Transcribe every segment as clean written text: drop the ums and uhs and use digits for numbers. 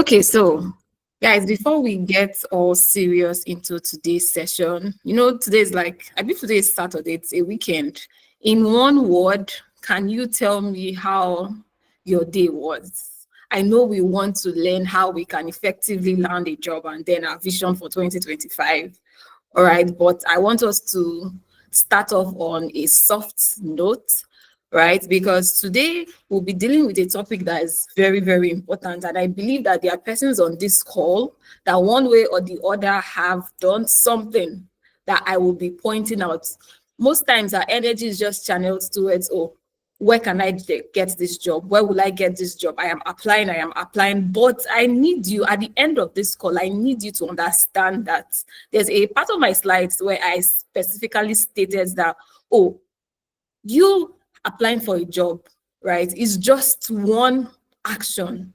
Okay, so guys, before we get all serious into today's session, I believe today is Saturday, it's a weekend. In one word, can you tell me how your day was? I know we want to learn how we can effectively land a job and then our vision for 2025. All right, but I want us to start off on a soft note, right? Because today we'll be dealing with a topic that is very, very important. And I believe that there are persons on this call that one way or the other have done something that I will be pointing out. Most times our energy is just channeled towards, oh, where can I get this job? Where will I get this job? I am applying. But I need you at the end of this call, I need you to understand that there's a part of my slides where I specifically stated that, oh, you applying for a job, right, is just one action.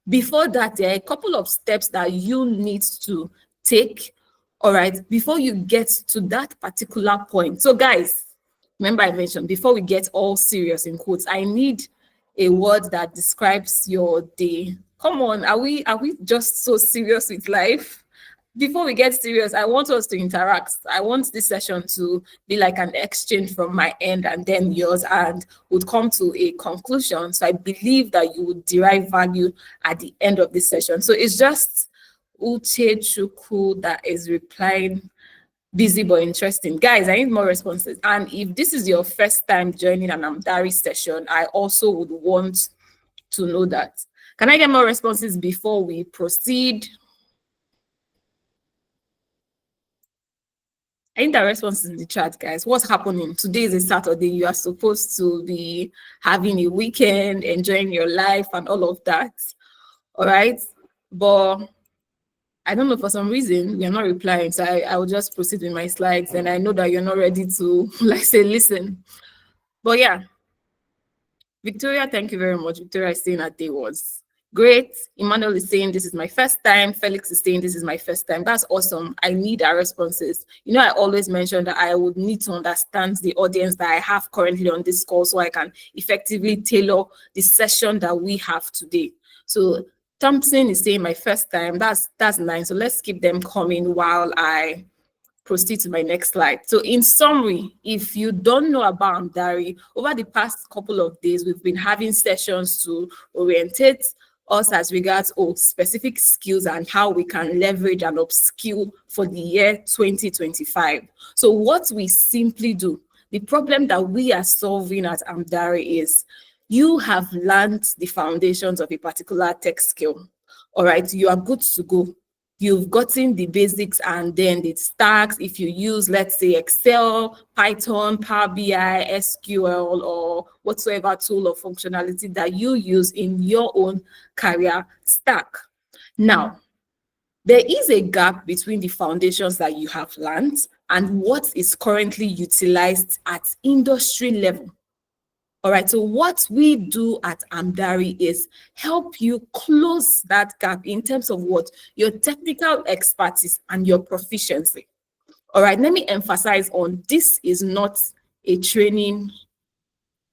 Before that, there are a couple of steps that you need to take, all right, before you get to that particular point. So guys, remember I mentioned before we get all serious in quotes, I need a word that describes your day. Come on, are we just so serious with life? Before we get serious, I want us to interact. I want this session to be like an exchange from my end and then yours, and would come to a conclusion. So I believe that you would derive value at the end of this session. So it's just Uche Chuku that is replying busy but interesting. Guys, I need more responses. And if this is your first time joining an Amdari session, I also would want to know that. Can I get more responses before we proceed? I think the response is in the chat, guys. What's happening? Today is a Saturday. You are supposed to be having a weekend, enjoying your life and all of that. All right. But I don't know, for some reason, we are not replying. So I will just proceed with my slides. And I know that you're not ready to, listen. But yeah. Victoria, thank you very much. Victoria is saying that day was great. Emmanuel is saying this is my first time. Felix is saying this is my first time. That's awesome. I need our responses. I always mention that I would need to understand the audience that I have currently on this call so I can effectively tailor the session that we have today. So Thompson is saying my first time. That's nice. So let's keep them coming while I proceed to my next slide. So in summary, if you don't know about Amdari, over the past couple of days, we've been having sessions to orientate us as regards specific skills and how we can leverage and upskill for the year 2025. So what we simply do, the problem that we are solving at Amdari is you have learned the foundations of a particular tech skill. All right, you are good to go. You've gotten the basics and then the stacks. If you use, let's say, Excel, Python, Power BI, SQL, or whatsoever tool or functionality that you use in your own career stack. Now, there is a gap between the foundations that you have learned and what is currently utilized at industry level. All right, so what we do at Amdari is help you close that gap in terms of what? Your technical expertise and your proficiency. All right, let me emphasize on this is not a training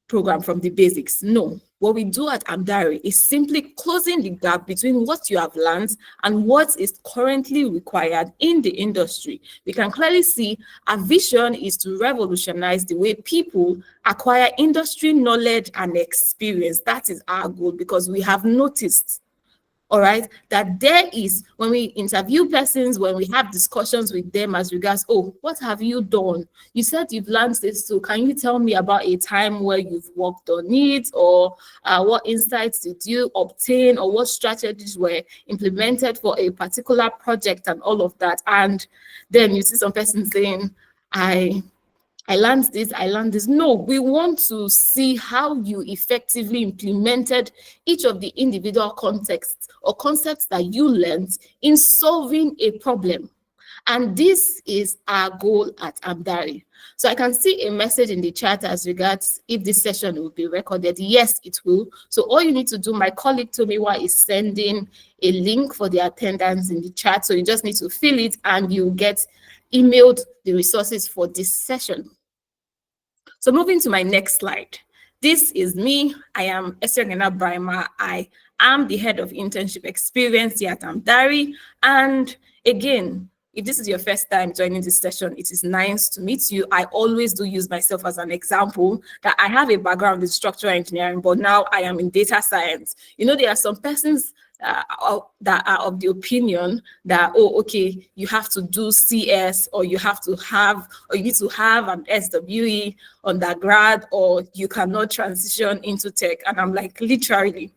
program from the basics. No, what we do at Amdari is simply closing the gap between what you have learned and what is currently required in the industry. We can clearly see our vision is to revolutionize the way people acquire industry knowledge and experience. That is our goal, because we have noticed, all right, that there is, when we interview persons, when we have discussions with them as regards, oh, what have you done? You said you've learned this, so can you tell me about a time where you've worked on it, or what insights did you obtain, or what strategies were implemented for a particular project and all of that? And then you see some person saying, I learned this. No, we want to see how you effectively implemented each of the individual contexts or concepts that you learned in solving a problem. And this is our goal at Amdari. So I can see a message in the chat as regards if this session will be recorded. Yes, it will. So all you need to do, my colleague Tomiwa is sending a link for the attendance in the chat. So you just need to fill it and you get emailed the resources for this session. So moving to my next slide. This is me. I am Esther Ngena Brima. I I'm the head of internship experience here at Amdari. And again, if this is your first time joining this session, it is nice to meet you. I always do use myself as an example that I have a background in structural engineering, but now I am in data science. You know, there are some persons that are of the opinion that, oh, okay, you have to do CS, or you need to have an SWE undergrad, or you cannot transition into tech. And I'm like, literally,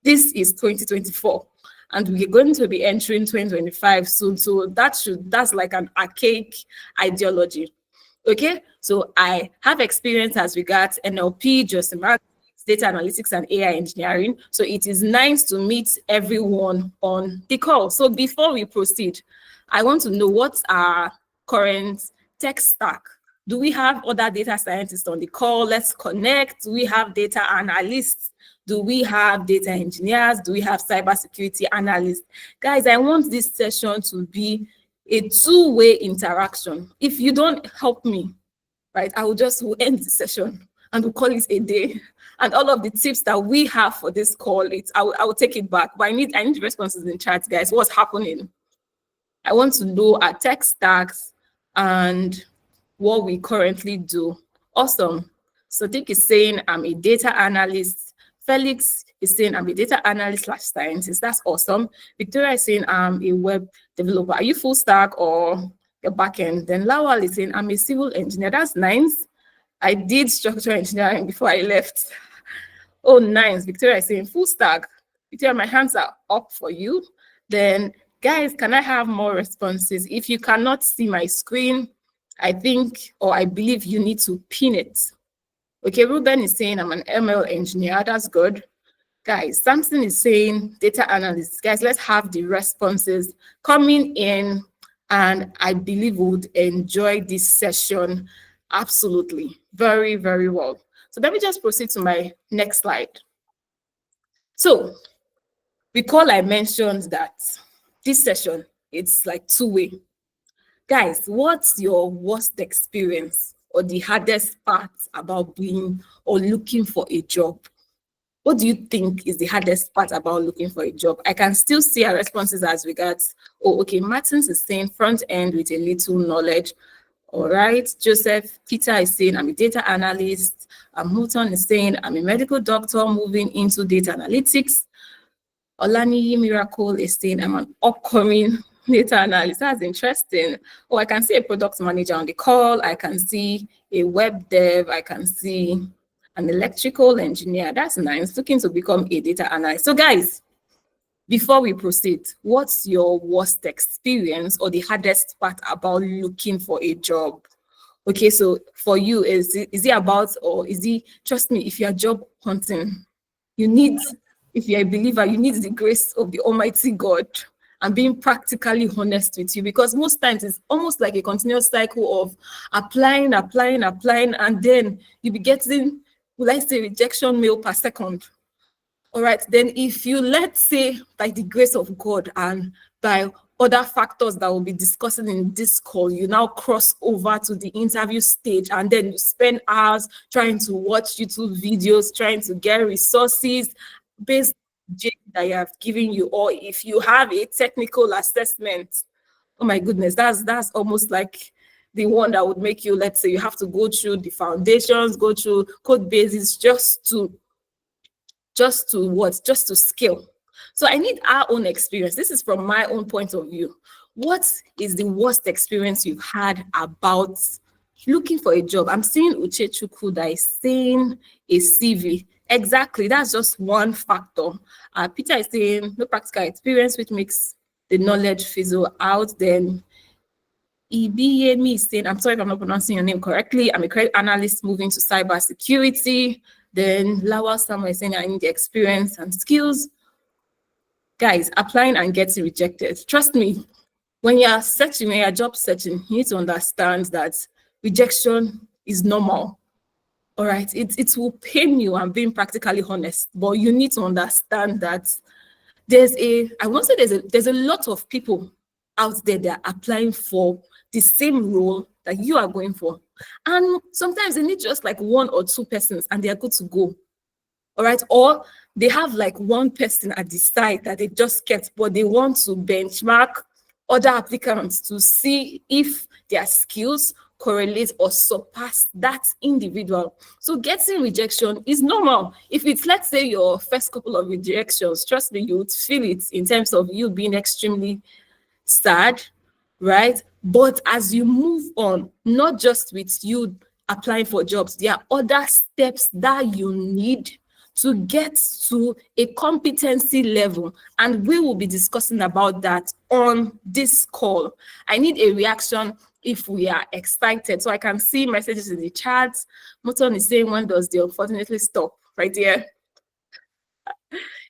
this is 2024. And we're going to be entering 2025 soon. So that's like an archaic ideology. Okay, so I have experience as regards NLP, geosemantics, data analytics, and AI engineering. So it is nice to meet everyone on the call. So before we proceed, I want to know what's our current tech stack. Do we have other data scientists on the call? Let's connect. Do we have data analysts? Do we have data engineers? Do we have cybersecurity analysts? Guys, I want this session to be a two-way interaction. If you don't help me, right, I will just end the session and we'll call it a day. And all of the tips that we have for this call, I will take it back. But I need responses in chat, guys. What's happening? I want to know our tech stacks and what we currently do. Awesome. Sadiq is saying I'm a data analyst. Felix is saying I'm a data analyst / scientist. That's awesome. Victoria is saying I'm a web developer. Are you full stack or a backend? Then Lawal is saying I'm a civil engineer. That's nice. I did structural engineering before I left. Oh, nice. Victoria is saying full stack. Victoria, my hands are up for you. Then, guys, can I have more responses? If you cannot see my screen, I think, or I believe you need to pin it. Okay, Ruben is saying I'm an ML engineer. That's good. Guys, Samson is saying data analyst. Guys, let's have the responses coming in, and I believe we would enjoy this session absolutely. Very, very well. So let me just proceed to my next slide. So recall I mentioned that this session, it's like two-way. Guys, what's your worst experience or the hardest part about being or looking for a job? What do you think is the hardest part about looking for a job? I can still see our responses as regards, oh, okay, Martins is saying front end with a little knowledge. All right, Joseph Peter is saying I'm a data analyst. Hilton is saying I'm a medical doctor moving into data analytics. Olani Miracle is saying I'm an upcoming data analyst. That's interesting. Oh, I can see a product manager on the call. I can see a web dev. I can see an electrical engineer. That's nice. Looking to become a data analyst. So guys, before we proceed, what's your worst experience or the hardest part about looking for a job? Okay, so for you, is it about, or is it, trust me, if you're job hunting, you need, if you're a believer, you need the grace of the Almighty God and being practically honest with you, because most times it's almost like a continuous cycle of applying, and then you be getting, will I say, rejection mail per second. All right, then if you, let's say, by the grace of God and by other factors that we'll be discussing in this call, you now cross over to the interview stage, and then you spend hours trying to watch YouTube videos, trying to get resources based on the that I have given you, or if you have a technical assessment, oh my goodness, that's almost like the one that would make you, let's say, you have to go through the foundations, go through code bases just to scale. So I need our own experience. This is from my own point of view. What is the worst experience you've had about looking for a job? I'm seeing Uche Chukwu that is saying a CV. Exactly, that's just one factor. Peter is saying no practical experience, which makes the knowledge fizzle out. Then Ibiyemi is saying, I'm sorry if I'm not pronouncing your name correctly, I'm a credit analyst moving to cybersecurity. Then Lawal Samuel is saying I need the experience and skills. Guys, applying and getting rejected. Trust me, when you're searching, when you're job searching, you need to understand that rejection is normal. All right, it will pain you, I'm being practically honest, but you need to understand that there's a lot of people out there that are applying for the same role that you are going for. And sometimes they need just like one or two persons and they are good to go. all right? Or they have like one person at the side that they just kept, but they want to benchmark other applicants to see if their skills correlate or surpass that individual. So getting rejection is normal. If it's, let's say, your first couple of rejections, trust me, you would feel it in terms of you being extremely sad, right? But as you move on, not just with you applying for jobs, there are other steps that you need to get to a competency level. And we will be discussing about that on this call. I need a reaction if we are excited. So I can see messages in the chat. Moton is saying, when does the unfortunately stop? Right there.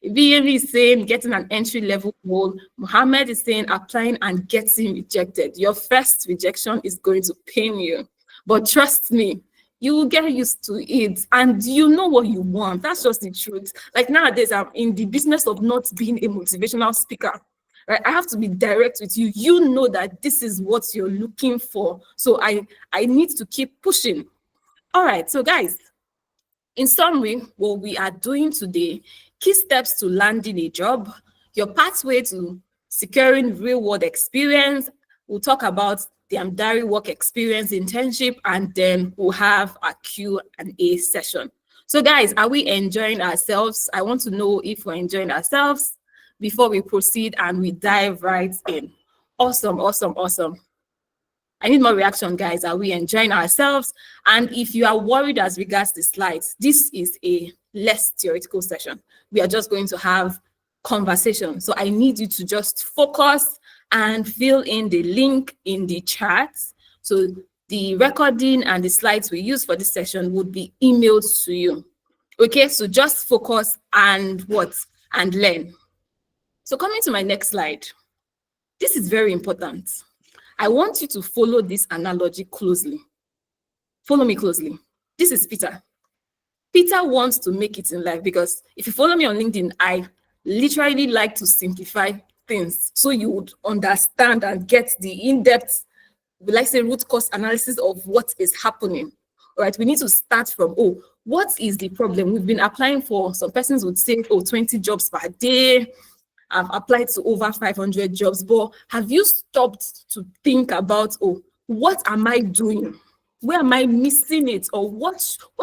BME is saying getting an entry level role. Mohammed is saying applying and getting rejected. Your first rejection is going to pain you, but trust me, you will get used to it and you know what you want. That's just the truth. Like nowadays, I'm in the business of not being a motivational speaker. Right? I have to be direct with you. You know that this is what you're looking for. So I need to keep pushing. All right, so guys, in summary, what we are doing today, key steps to landing a job, your pathway to securing real-world experience. We'll talk about the Amdari work experience internship, and then we'll have a Q&A session. So guys, are we enjoying ourselves? I want to know if we're enjoying ourselves before we proceed and we dive right in. Awesome, awesome, awesome. I need more reaction, guys. Are we enjoying ourselves? And if you are worried as regards the slides, this is a less theoretical session. We are just going to have conversation. So I need you to just focus and fill in the link in the chat. So the recording and the slides we use for this session would be emailed to you. Okay, so just focus and and learn. So coming to my next slide. This is very important. I want you to follow this analogy closely. Follow me closely. This is Peter. Peter wants to make it in life, because if you follow me on LinkedIn, I literally like to simplify things so you would understand and get the in-depth, like say, root cause analysis of what is happening. All right, we need to start from, what is the problem? We've been applying for, some persons would say, 20 jobs per day. I've applied to over 500 jobs, but have you stopped to think about, what am I doing? Where am I missing it? Or what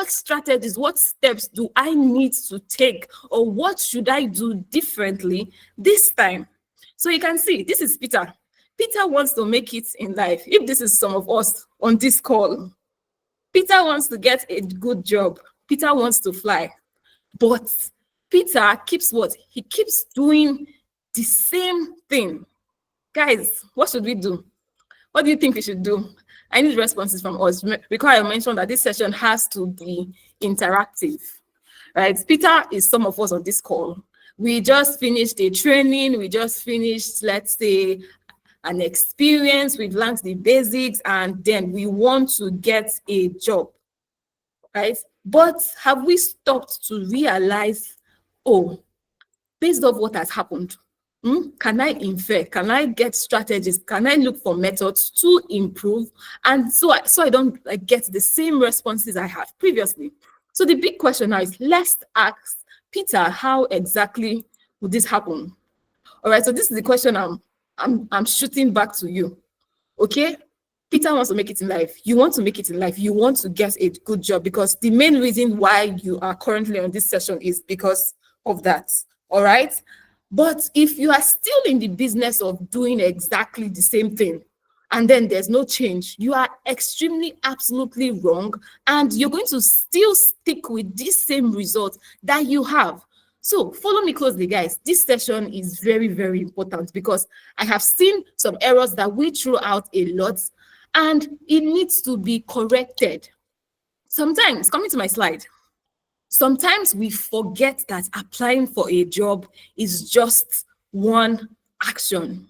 strategies, what steps do I need to take? Or what should I do differently this time? So you can see, this is Peter. Peter wants to make it in life. If this is some of us on this call, Peter wants to get a good job. Peter wants to fly. But Peter keeps what? He keeps doing the same thing. Guys, what should we do? What do you think we should do? I need responses from us, because I mentioned that this session has to be interactive, right? Peter is some of us on this call. We just finished a training. We just finished, let's say, an experience. We've learned the basics, and then we want to get a job, right? But have we stopped to realize, based off what has happened, can I infer? Can I get strategies? Can I look for methods to improve? And so I don't get the same responses I had previously. So the big question now is, let's ask Peter, how exactly would this happen? All right, so this is the question I'm shooting back to you. Okay, Peter wants to make it in life. You want to make it in life. You want to get a good job, because the main reason why you are currently on this session is because of that. All right. But if you are still in the business of doing exactly the same thing, and then there's no change, you are extremely, absolutely wrong. And you're going to still stick with this same result that you have. So follow me closely, guys. This session is very, very important, because I have seen some errors that we throw out a lot, and it needs to be corrected. Sometimes, coming to my slide, sometimes we forget that applying for a job is just one action.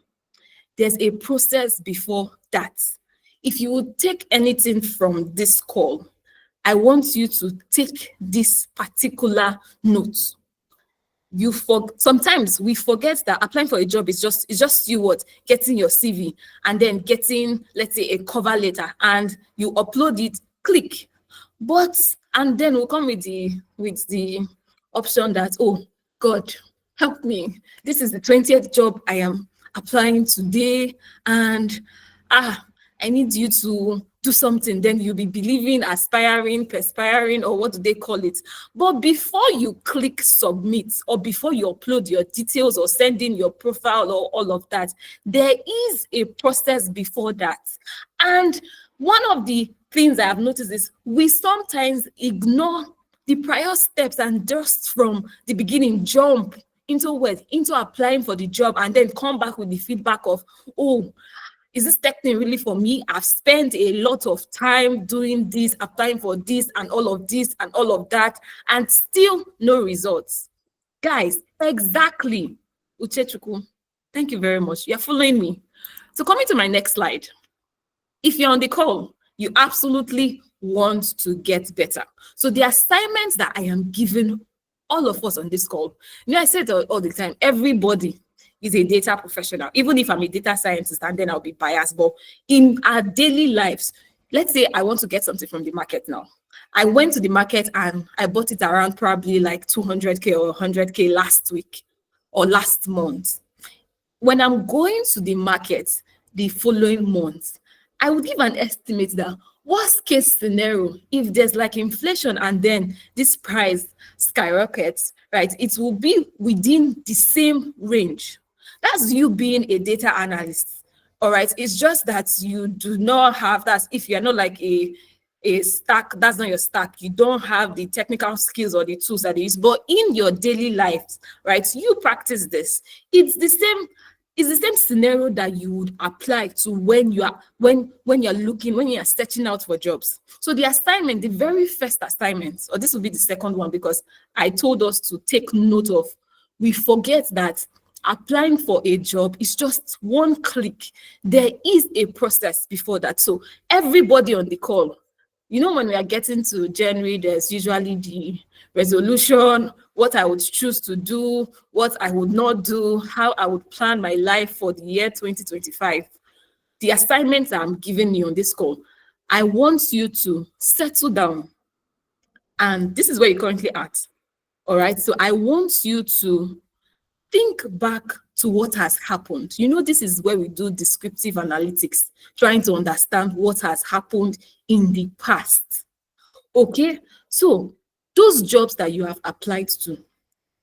There's a process before that. If you would take anything from this call, I want you to take this particular note. Sometimes we forget that applying for a job is just you getting your CV and then getting, let's say, a cover letter, and you upload it, click. And then we'll come with the option that, oh God, help me. This is the 20th job I am applying today, and I need you to do something. Then you'll be believing, aspiring, perspiring, or what do they call it? But before you click submit, or before you upload your details or send in your profile or all of that, there is a process before that. And one of the things I have noticed is we sometimes ignore the prior steps and just from the beginning jump into what? Into applying for the job, and then come back with the feedback of, oh, is this tech thing really for me? I've spent a lot of time doing this, applying for this and all of this and all of that, and still no results. Guys, exactly. Uchechukwu, thank you very much. You're following me. So coming to my next slide. If you're on the call, you absolutely want to get better. So the assignments that I am giving all of us on this call, I say it all the time, everybody is a data professional. Even if I'm a data scientist, and then I'll be biased, but in our daily lives, let's say I want to get something from the market now. I went to the market and I bought it around probably like 200K or 100K last week or last month. When I'm going to the market the following month, I would give an estimate that worst case scenario, if there's like inflation and then this price skyrockets, right, it will be within the same range. That's you being a data analyst, all right? It's just that you do not have that. If you're not like a stack, that's not your stack. You don't have the technical skills or the tools that they use, but in your daily life, right, you practice this. It's the same scenario that you would apply to when you're looking, when you're searching out for jobs. So the assignment, the very first assignment, or this will be the second one, because I told us to take note of, we forget that applying for a job is just one click. There is a process before that. So everybody on the call, when we are getting to January, there's usually the resolution, what I would choose to do, what I would not do, how I would plan my life for the year 2025. The assignments I'm giving you on this call, I want you to settle down. And this is where you're currently at. All right. So I want you to think back to what has happened. This is where we do descriptive analytics, trying to understand what has happened in the past. Okay. So those jobs that you have applied to,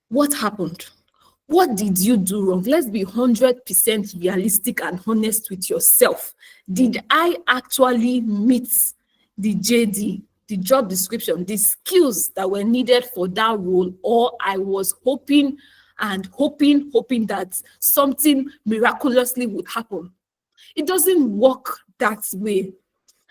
what happened? What did you do wrong? Let's be 100% realistic and honest with yourself. Did I actually meet the JD, the job description, the skills that were needed for that role, or I was hoping that something miraculously would happen? It doesn't work that way.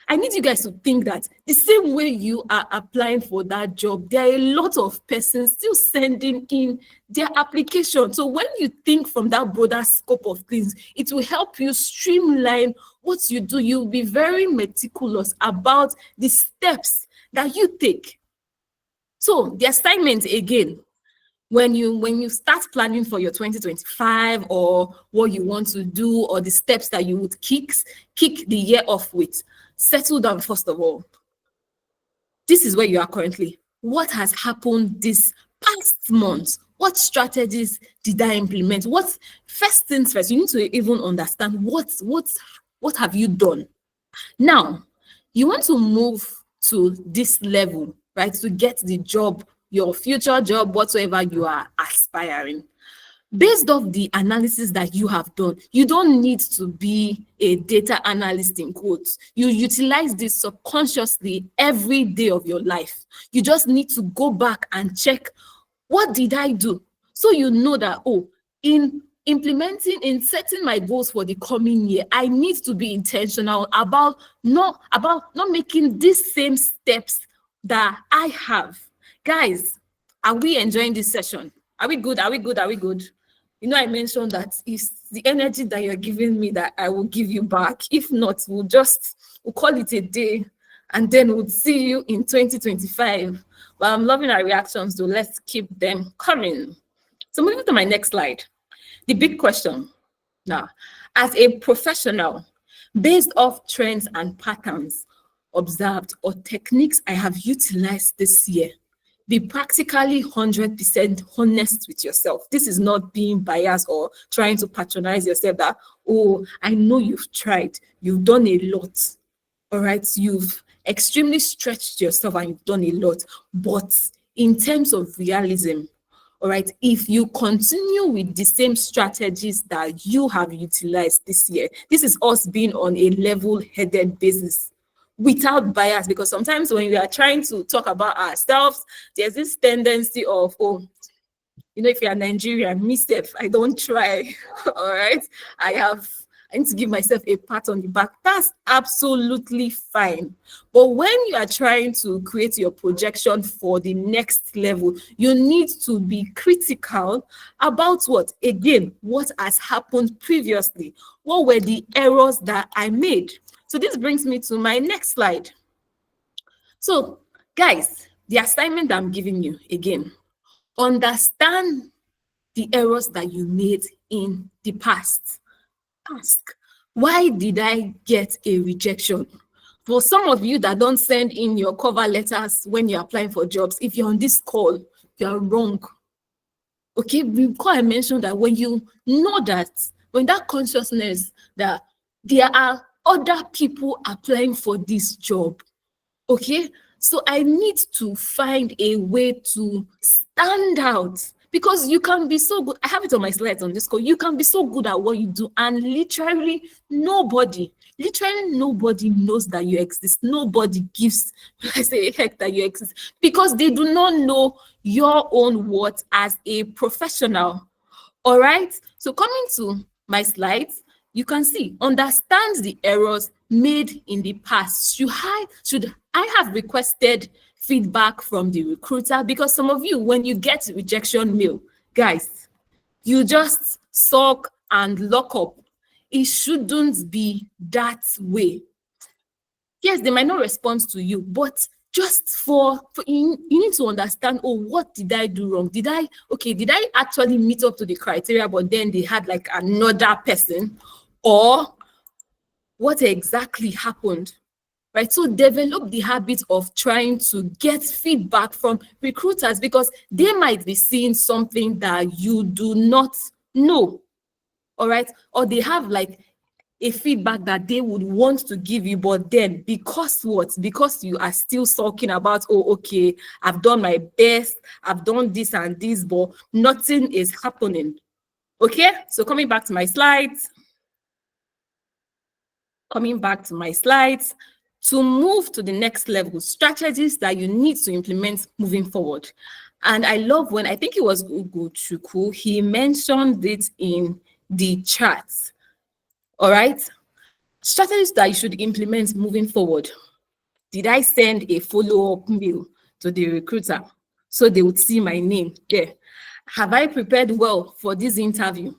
I need you guys to think that the same way you are applying for that job, there are a lot of persons still sending in their application. So when you think from that broader scope of things, it will help you streamline what you do. You'll be very meticulous about the steps that you take. So the assignment again, when you start planning for your 2025 or what you want to do or the steps that you would kick the year off with, settle down first of all. This is where you are currently. What has happened this past month? What strategies did I implement? First things first, you need to even understand what have you done. Now, you want to move to this level, right, to get the job, your future job, whatsoever you are aspiring. Based off the analysis that you have done, you don't need to be a data analyst in quotes. You utilize this subconsciously every day of your life. You just need to go back and check, what did I do? So you know that, in setting my goals for the coming year, I need to be intentional about not making these same steps that I have. Guys, are we enjoying this session? Are we good? Are we good? Are we good? I mentioned that it's the energy that you're giving me that I will give you back. If not, we'll call it a day, and then we'll see you in 2025. But I'm loving our reactions, so let's keep them coming. So moving to my next slide. The big question now, as a professional, based off trends and patterns observed or techniques I have utilized this year, Be practically 100% honest with yourself. This is not being biased or trying to patronize yourself that, oh, I know you've tried, you've done a lot. All right, you've extremely stretched yourself and you've done a lot. But in terms of realism, all right, if you continue with the same strategies that you have utilized this year, this is us being on a level-headed basis without bias, because sometimes when we are trying to talk about ourselves, there's this tendency of, oh, you know, if you're Nigerian, myself, I don't try. All right, I need to give myself a pat on the back. That's absolutely fine. But when you are trying to create your projection for the next level, you need to be critical about what? Again, what has happened previously? What were the errors that I made? So this brings me to my next slide. So, guys, the assignment I'm giving you, again, understand the errors that you made in the past. Ask, why did I get a rejection? For some of you that don't send in your cover letters when you're applying for jobs, if you're on this call, you're wrong. Okay, because I mentioned that when you know that, when that consciousness that there are other people applying for this job, okay, so I need to find a way to stand out, because you can be so good. I have it on my slides on this call. You can be so good at what you do, and literally nobody knows that you exist. Nobody gives, I say, a heck that you exist, because they do not know your own worth as a professional. All right. So coming to my slides, you can see, understand the errors made in the past. Should I have requested feedback from the recruiter? Because some of you, when you get rejection mail, guys, you just sulk and lock up. It shouldn't be that way. Yes, they might not respond to you, but just for you need to understand, oh, what did I do wrong? Did I actually meet up to the criteria, but then they had like another person? Or what exactly happened? Right? So develop the habit of trying to get feedback from recruiters, because they might be seeing something that you do not know. All right? Or they have like a feedback that they would want to give you, but then because you are still talking about, oh, okay, I've done my best, I've done this and this, but nothing is happening. Okay, so coming back to my slides, to move to the next level, strategies that you need to implement moving forward. And I love when, I think it was Ugochukwu, he mentioned it in the chat. All right, strategies that you should implement moving forward. Did I send a follow-up mail to the recruiter so they would see my name there? Have I prepared well for this interview?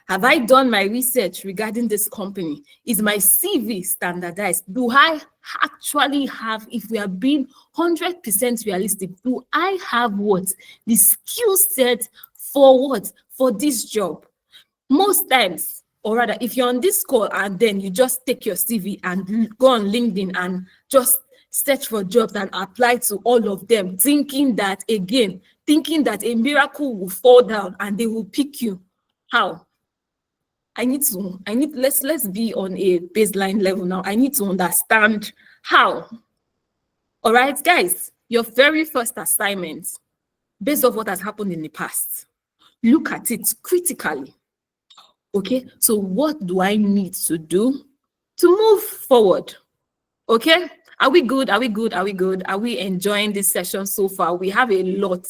Have I done my research regarding this company? Is my CV standardized? Do I actually have, if we are being 100% realistic, do I have what? The skill set for what? For this job? Most times, or rather, if you're on this call and then you just take your CV and go on LinkedIn and just search for jobs and apply to all of them, thinking that a miracle will fall down and they will pick you. How? Let's be on a baseline level now. I need to understand how. All right, guys, your very first assignment, based on what has happened in the past, look at it critically. Okay, so what do I need to do to move forward? Okay, are we good? Are we enjoying this session so far? We have a lot.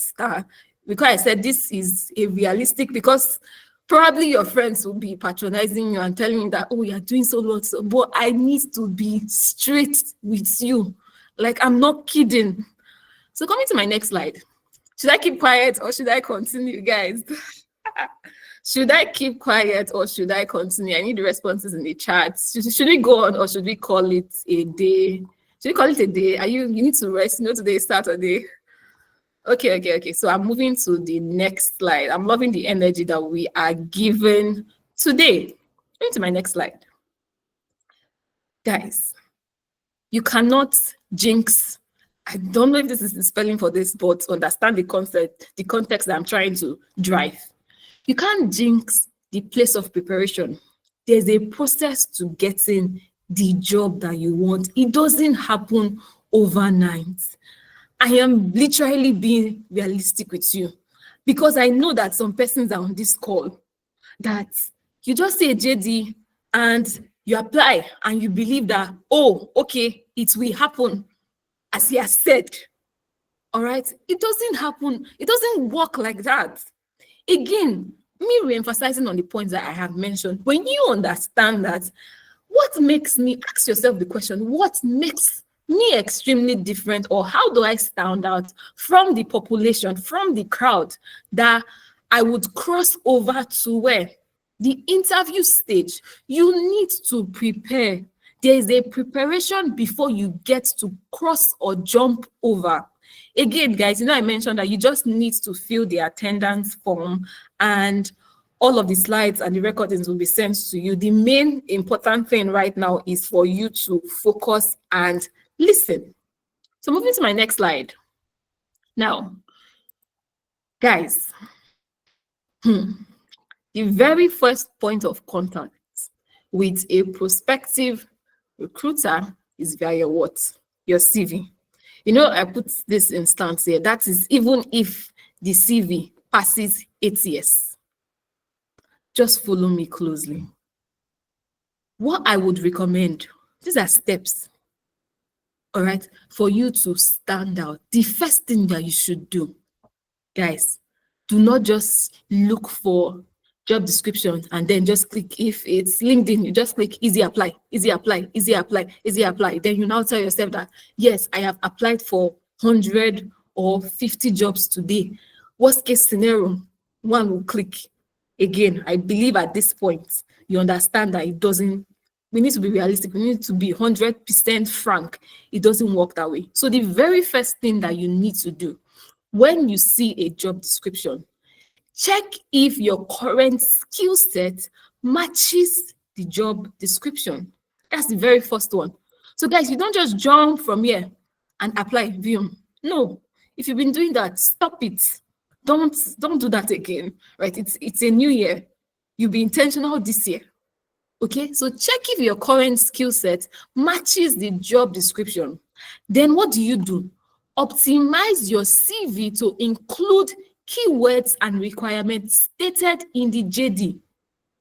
Because I said this is a realistic, because probably your friends will be patronizing you and telling you that, oh, you're doing so much, but I need to be straight with you. Like, I'm not kidding. So coming to my next slide. Should I keep quiet or should I continue, guys? Should I keep quiet or should I continue? I need the responses in the chat. Should we go on or should we call it a day? Should we call it a day? You need to rest. You know, today is Saturday. Okay. So I'm moving to the next slide. I'm loving the energy that we are given today. Going to my next slide. Guys, you cannot jinx I don't know if this is the spelling for this, but understand the concept, the context that I'm trying to drive. You can't jinx the place of preparation. There's a process to getting the job that you want. It doesn't happen overnight. I am literally being realistic with you because I know that some persons are on this call that you just say JD and you apply and you believe that, oh, okay, it will happen as he has said. All right, it doesn't happen. It doesn't work like that. Again, me re-emphasizing on the points that I have mentioned. When you understand that, what makes me, ask yourself the question, what makes me extremely different, or how do I stand out from the population, from the crowd, that I would cross over to where? The interview stage. You need to prepare. There is a preparation before you get to cross or jump over. Again, guys, I mentioned that you just need to fill the attendance form and all of the slides and the recordings will be sent to you. The main important thing right now is for you to focus and listen. So moving to my next slide. Now, guys, the very first point of contact with a prospective recruiter is via what? Your CV. I put this instance here. That is even if the CV passes ATS. Just follow me closely. What I would recommend, these are steps, all right, for you to stand out. The first thing that you should do, guys, do not just look for job descriptions and then just click. If it's LinkedIn, you just click easy apply, easy apply, easy apply, easy apply. Then you now tell yourself that, yes, I have applied for 100 or 50 jobs today. Worst case scenario, one will click. Again, I believe at this point, you understand that it doesn't, we need to be realistic. We need to be 100% frank. It doesn't work that way. So the very first thing that you need to do when you see a job description, check if your current skill set matches the job description. That's the very first one. So guys, you don't just jump from here and apply, view. No, if you've been doing that, stop it. Don't do that again, right? It's a new year. You'll be intentional this year. Okay, so check if your current skill set matches the job description. Then what do? Optimize your CV to include keywords and requirements stated in the JD.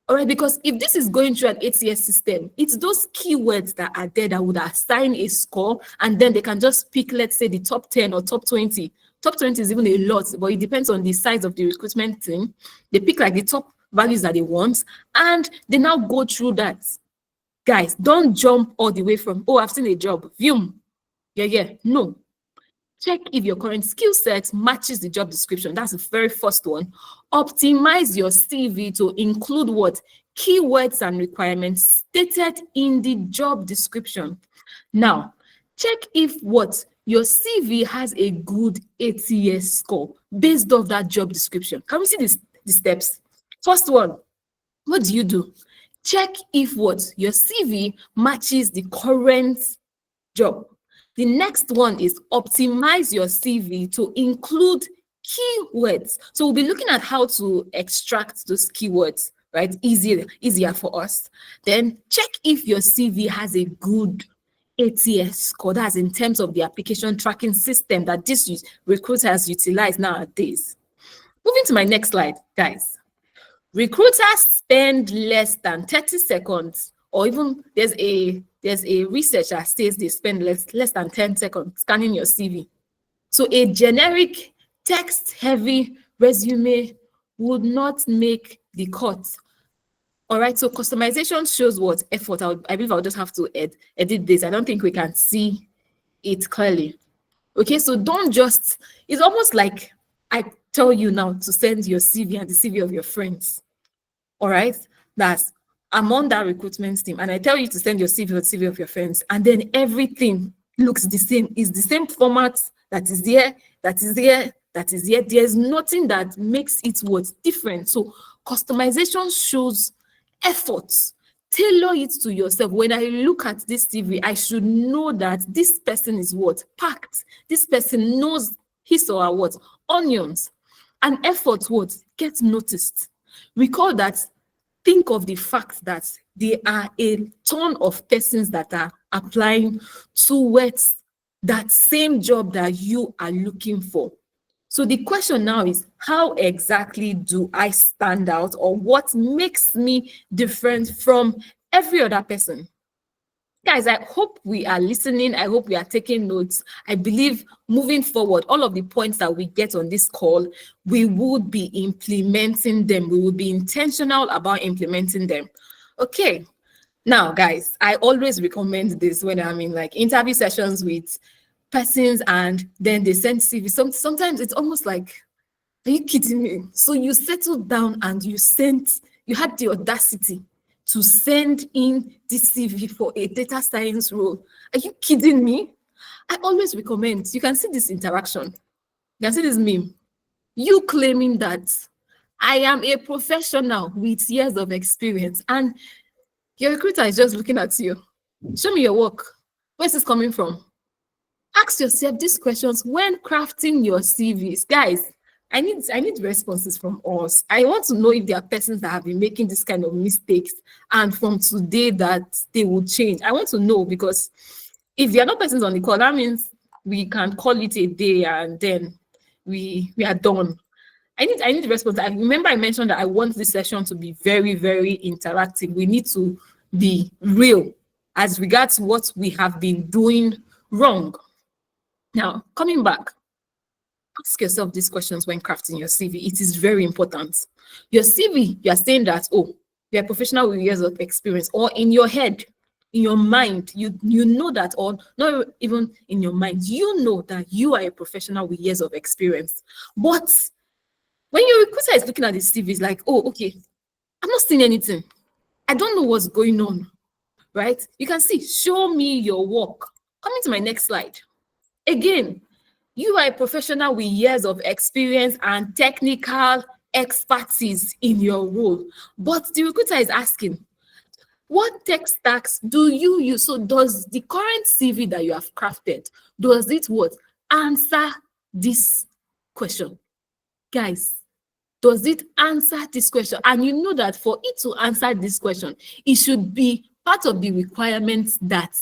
All right, because if this is going through an ATS system, it's those keywords that are there that would assign a score, and then they can just pick, let's say, the top 10 or top 20. Top 20 is even a lot, but it depends on the size of the recruitment team. They pick like the top values that they want, and they now go through that. Guys, don't jump all the way from, oh, I've seen a job, view. Yeah, no. Check if your current skill set matches the job description. That's the very first one. Optimize your CV to include what? Keywords and requirements stated in the job description. Now, check if what? Your CV has a good ATS score based off that job description. Can we see the steps? First one, what do? Check if what? Your CV matches the current job. The next one is optimize your CV to include keywords. So we'll be looking at how to extract those keywords, right? Easier for us. Then check if your CV has a good ATS score. That's in terms of the application tracking system that these recruiters utilize nowadays. Moving to my next slide, guys. Recruiters spend less than 30 seconds, or even there's a research that states they spend less than 10 seconds scanning your CV. So a generic text-heavy resume would not make the cut. All right, so customization shows what? Effort. I believe I'll just have to edit this. I don't think we can see it clearly. Okay, so don't just, it's almost like I tell you now to send your CV and the CV of your friends. All right, I'm on that recruitment team and I tell you to send your CV or CV of your friends, and then everything looks the same. It's the same format that is there. There's nothing that makes it what's different. So customization shows effort. tailor it to yourself. When I look at this CV, I should know that this person is what? Packed. This person knows his or her what? Onions. And effort what? Gets noticed. Recall that, think of the fact that there are a ton of persons that are applying towards that same job that you are looking for. So the question now is, how exactly do I stand out, or what makes me different from every other person? Guys, I hope we are listening. I hope we are taking notes. I believe moving forward, all of the points that we get on this call, we would be implementing them. We will be intentional about implementing them. Okay. Now, guys, I always recommend this when I'm in like interview sessions with persons and then they send CV. Sometimes it's almost like, are you kidding me? So you settled down and you had the audacity to send in this CV for a data science role. Are you kidding me? I always recommend, you can see this interaction. You can see this meme. You claiming that I am a professional with years of experience, and your recruiter is just looking at you. Show me your work. Where's this coming from? Ask yourself these questions when crafting your CVs. Guys, I need responses from us. I want to know if there are persons that have been making this kind of mistakes and from today that they will change. I want to know, because if there are no persons on the call, that means we can call it a day and then we are done. I need response. I remember I mentioned that I want this session to be very, very interactive. We need to be real as regards what we have been doing wrong. Now, coming back, ask yourself these questions when crafting your CV. It is very important. Your CV, you are saying that, oh, you're a professional with years of experience, or in your head, in your mind, you know that, or not even in your mind, you know that you are a professional with years of experience. But when your recruiter is looking at the CV, it's like, oh, okay, I'm not seeing anything. I don't know what's going on, right? You can see, show me your work. Coming to my next slide. Again, you are a professional with years of experience and technical expertise in your role. But the recruiter is asking, what tech stacks do you use? So does the current CV that you have crafted, does it what? Answer this question? Guys, does it answer this question? And you know that for it to answer this question, it should be part of the requirements that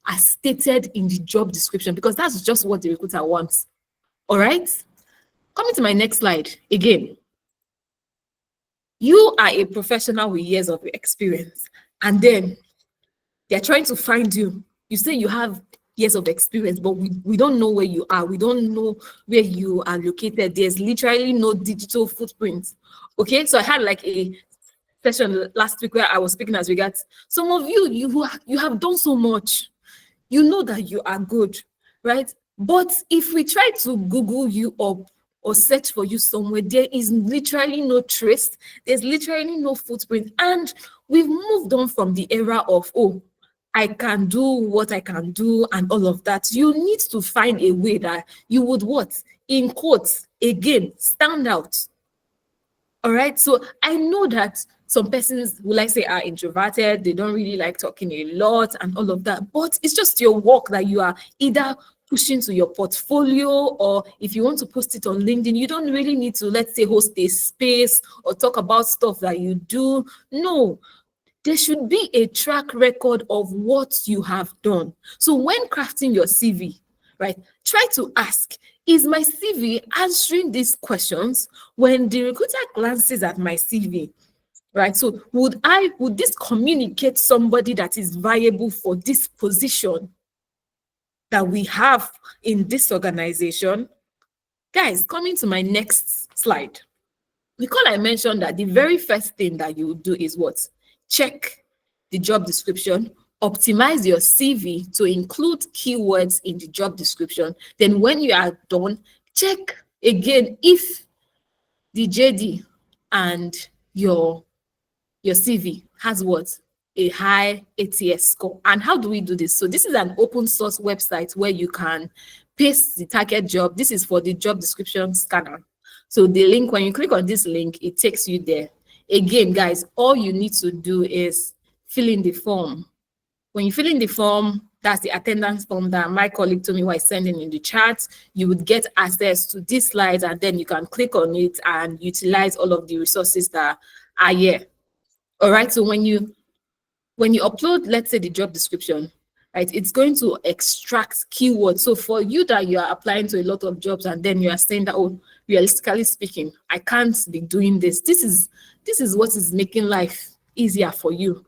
are stated in the job description, because that's just what the recruiter wants. All right. Coming to my next slide again. You are a professional with years of experience, and then they're trying to find you. You say you have years of experience, but we don't know where you are. We don't know where you are located. There's literally no digital footprint. Okay, so I had like a session last week where I was speaking as regards some of you have done so much. You know that you are good, right? But if we try to Google you up or search for you somewhere, there is literally no trace. There's literally no footprint. And we've moved on from the era of, oh, I can do what I can do and all of that. You need to find a way that you would what? In quotes, again, stand out. All right. So I know that some persons will like say are introverted, they don't really like talking a lot and all of that, but it's just your work that you are either pushing to your portfolio, or if you want to post it on LinkedIn, you don't really need to, let's say, host a space or talk about stuff that you do. No, there should be a track record of what you have done. So when crafting your CV, right, try to ask, is my CV answering these questions? When the recruiter glances at my CV, right, so would this communicate somebody that is viable for this position that we have in this organization? Guys, coming to my next slide. Recall I mentioned that the very first thing that you do is what? Check the job description, optimize your CV to include keywords in the job description. Then when you are done, check again if the JD and your CV has what? A high ATS score. And how do we do this? So this is an open source website where you can paste the target job. This is for the job description scanner. So the link, when you click on this link, it takes you there. Again, guys, all you need to do is fill in the form. When you fill in the form, that's the attendance form that my colleague told me was sending in the chat. You would get access to these slides, and then you can click on it and utilize all of the resources that are here. All right, so when you upload, let's say, the job description, right, it's going to extract keywords. So for you that you are applying to a lot of jobs and then you are saying that, oh, realistically speaking, I can't be doing this. This is what is making life easier for you.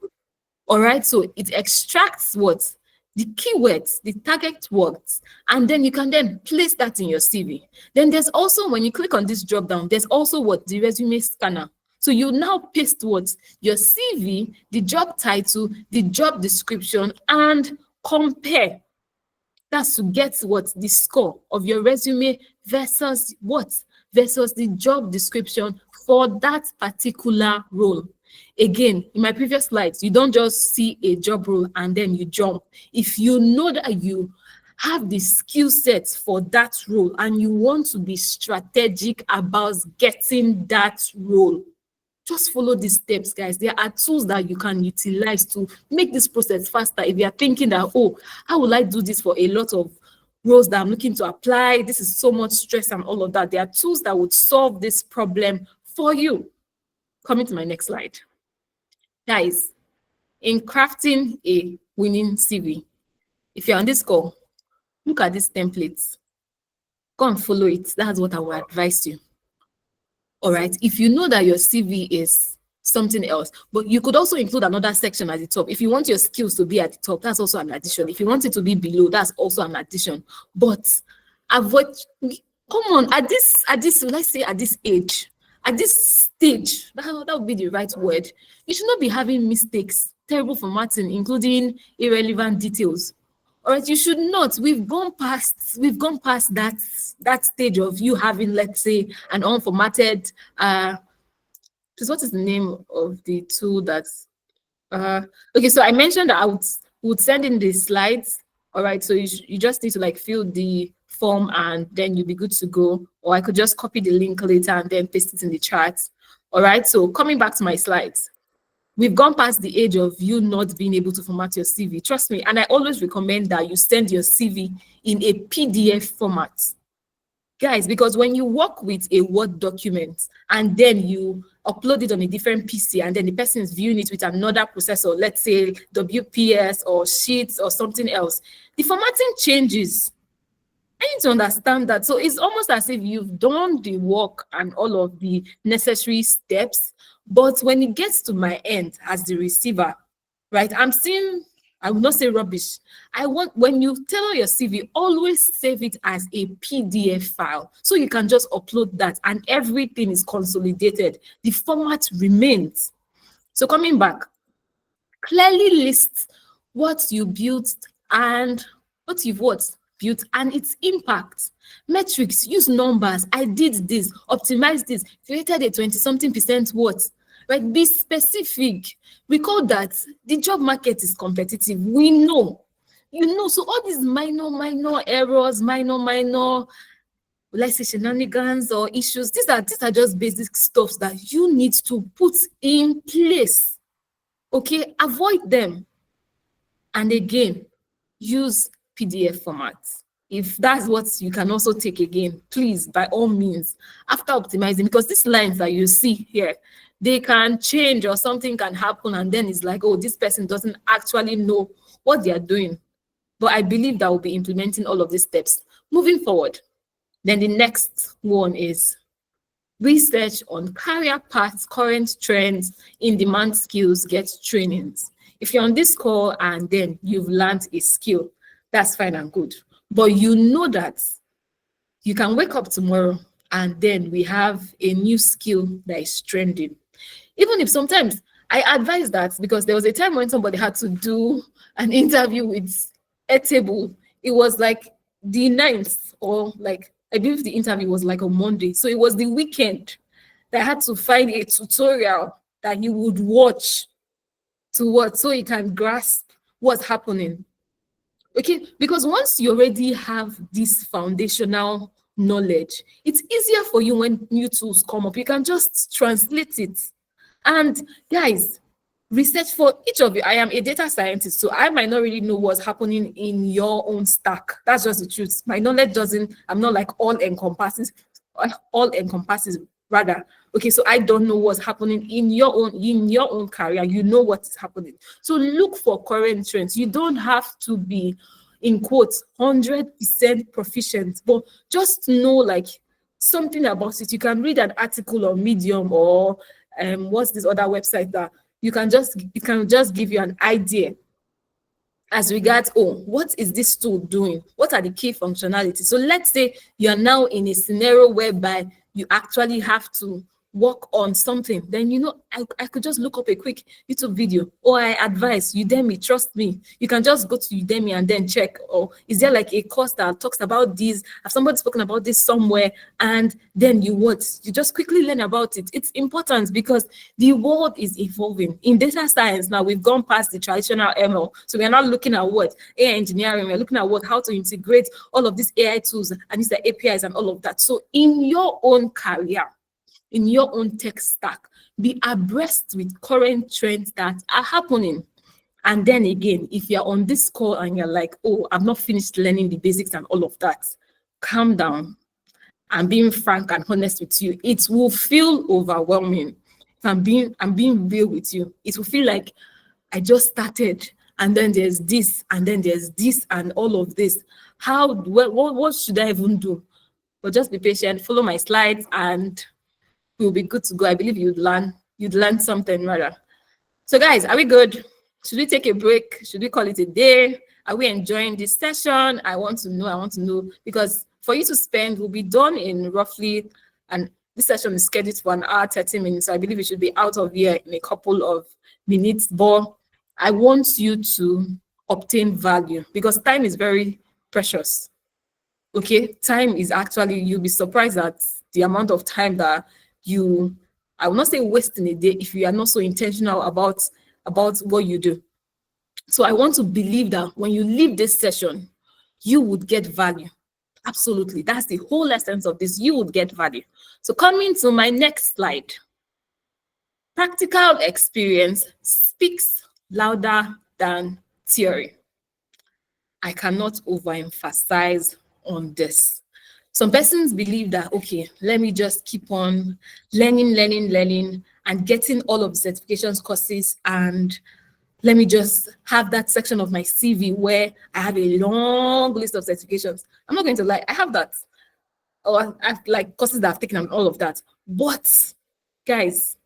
All right, so it extracts what? The keywords, the target words, and then you can then place that in your CV. Then there's also, when you click on this drop down, there's also what? The resume scanner. So you now paste what? Your CV, the job title, the job description, and compare. That's to get what? The score of your resume versus what? Versus the job description for that particular role. Again, in my previous slides, you don't just see a job role and then you jump. If you know that you have the skill sets for that role and you want to be strategic about getting that role, just follow these steps, guys. There are tools that you can utilize to make this process faster. If you are thinking that, oh, how will I do this for a lot of roles that I'm looking to apply? This is so much stress and all of that. There are tools that would solve this problem for you. Coming to my next slide. Guys, in crafting a winning CV, if you're on this call, look at these templates. Go and follow it. That's what I would advise you. All right. If you know that your CV is something else, but you could also include another section at the top. If you want your skills to be at the top, that's also an addition. If you want it to be below, that's also an addition. But avoid, come on, at this, let's say at this age, at this stage, that would be the right word. You should not be having mistakes, terrible formatting, including irrelevant details. All right, you should not. We've gone past that stage of you having, let's say, an unformatted. Just what is the name of the tool that's? Okay, so I mentioned that I would send in the slides. All right, so you just need to like fill the form and then you'll be good to go. Or I could just copy the link later and then paste it in the chat. All right, so coming back to my slides. We've gone past the age of you not being able to format your CV. Trust me, and I always recommend that you send your CV in a PDF format. Guys, because when you work with a Word document and then you upload it on a different PC and then the person is viewing it with another processor, let's say WPS or Sheets or something else, the formatting changes. I need to understand that. So it's almost as if you've done the work and all of the necessary steps, but when it gets to my end as the receiver, right, I'm seeing, I will not say rubbish. When you tailor your CV, always save it as a PDF file. So you can just upload that and everything is consolidated. The format remains. So coming back, clearly list what you built and what you've built and its impact. Metrics, use numbers. I did this, optimize this, created a 20-something% what? Right? Be specific. Recall that the job market is competitive. We know. You know, so all these minor errors, minor, let's say shenanigans or issues, these are just basic stuff that you need to put in place. Okay, avoid them. And again, use PDF formats. If that's what you can also take again, please, by all means, after optimizing, because these lines that you see here, they can change or something can happen and then it's like, oh, this person doesn't actually know what they are doing. But I believe that we'll be implementing all of these steps. Moving forward, then the next one is research on career paths, current trends, in-demand skills, get trainings. If you're on this call and then you've learned a skill, that's fine and good. But you know that you can wake up tomorrow and then we have a new skill that is trending. Even if sometimes I advise that, because there was a time when somebody had to do an interview with Airtable. It was like the 9th, or like, I believe the interview was like on Monday. So it was the weekend that I had to find a tutorial that you would watch to what, so you can grasp what's happening. Okay, because once you already have this foundational knowledge, it's easier for you when new tools come up. You can just translate it. And guys, research for each of you. I am a data scientist, so I might not really know what's happening in your own stack. That's just the truth. My knowledge doesn't, I'm not like all encompasses rather. Okay, so I don't know what's happening in your own career. You know what is happening. So look for current trends. You don't have to be, in quotes, 100% proficient, but just know like something about it. You can read an article on Medium or what's this other website that it can just give you an idea as regards, oh, what is this tool doing? What are the key functionalities? So let's say you're now in a scenario whereby you actually have to work on something, then I could just look up a quick YouTube video, or I advise Udemy, trust me, you can just go to Udemy and then check, or is there like a course that talks about this? Have somebody spoken about this somewhere? And then you just quickly learn about it. It's important because the world is evolving. In data science now, we've gone past the traditional ML. So we're not looking at what? AI engineering. We're looking at how to integrate all of these AI tools and these APIs and all of that. So in your own career, in your own tech stack, be abreast with current trends that are happening. And then again, if you're on this call and you're like, oh, I've not finished learning the basics and all of that, calm down. I'm being frank and honest with you. It will feel overwhelming. If I'm being real with you, it will feel like I just started and then there's this and then there's this and all of this. What should I even do? But just be patient, follow my slides, and we'll be good to go. I believe you'd learn something rather. So guys, are we good? Should we take a break? Should we call it a day? Are we enjoying this session? I want to know, because for you to spend, we'll be done in roughly, and this session is scheduled for 1 hour, 30 minutes. So I believe we should be out of here in a couple of minutes, but I want you to obtain value because time is very precious. Okay, time is actually, you'll be surprised at the amount of time that I will not say waste in a day if you are not so intentional about what you do. So I want to believe that when you leave this session, you would get value. Absolutely. That's the whole essence of this. You would get value. So coming to my next slide. Practical experience speaks louder than theory. I cannot overemphasize on this. Some persons believe that, okay, let me just keep on learning, and getting all of the certifications courses, and let me just have that section of my CV where I have a long list of certifications. I'm not going to lie, I have that. Or I have like courses that I've taken and all of that. But guys,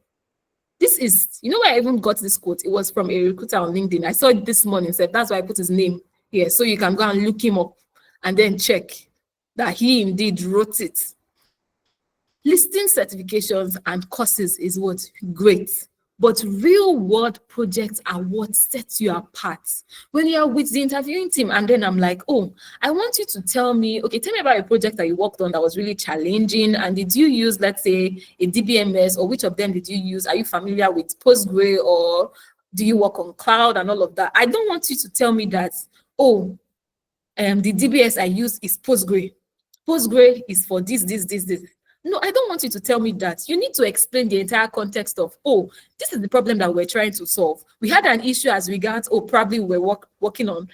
this is, where I even got this quote? It was from a recruiter on LinkedIn. I saw it this morning, so that's why I put his name here. So you can go and look him up and then check that he indeed wrote it. Listing certifications and courses is what? Great. But real world projects are what sets you apart. When you are with the interviewing team and then I'm like, oh, I want you to tell me about a project that you worked on that was really challenging. And did you use, let's say, a DBMS, or which of them did you use? Are you familiar with Postgre, or do you work on cloud and all of that? I don't want you to tell me that, oh, the DBS I use is Postgre. Postgre is for this. No, I don't want you to tell me that. You need to explain the entire context of, oh, this is the problem that we're trying to solve. We had an issue as regards, probably we were working on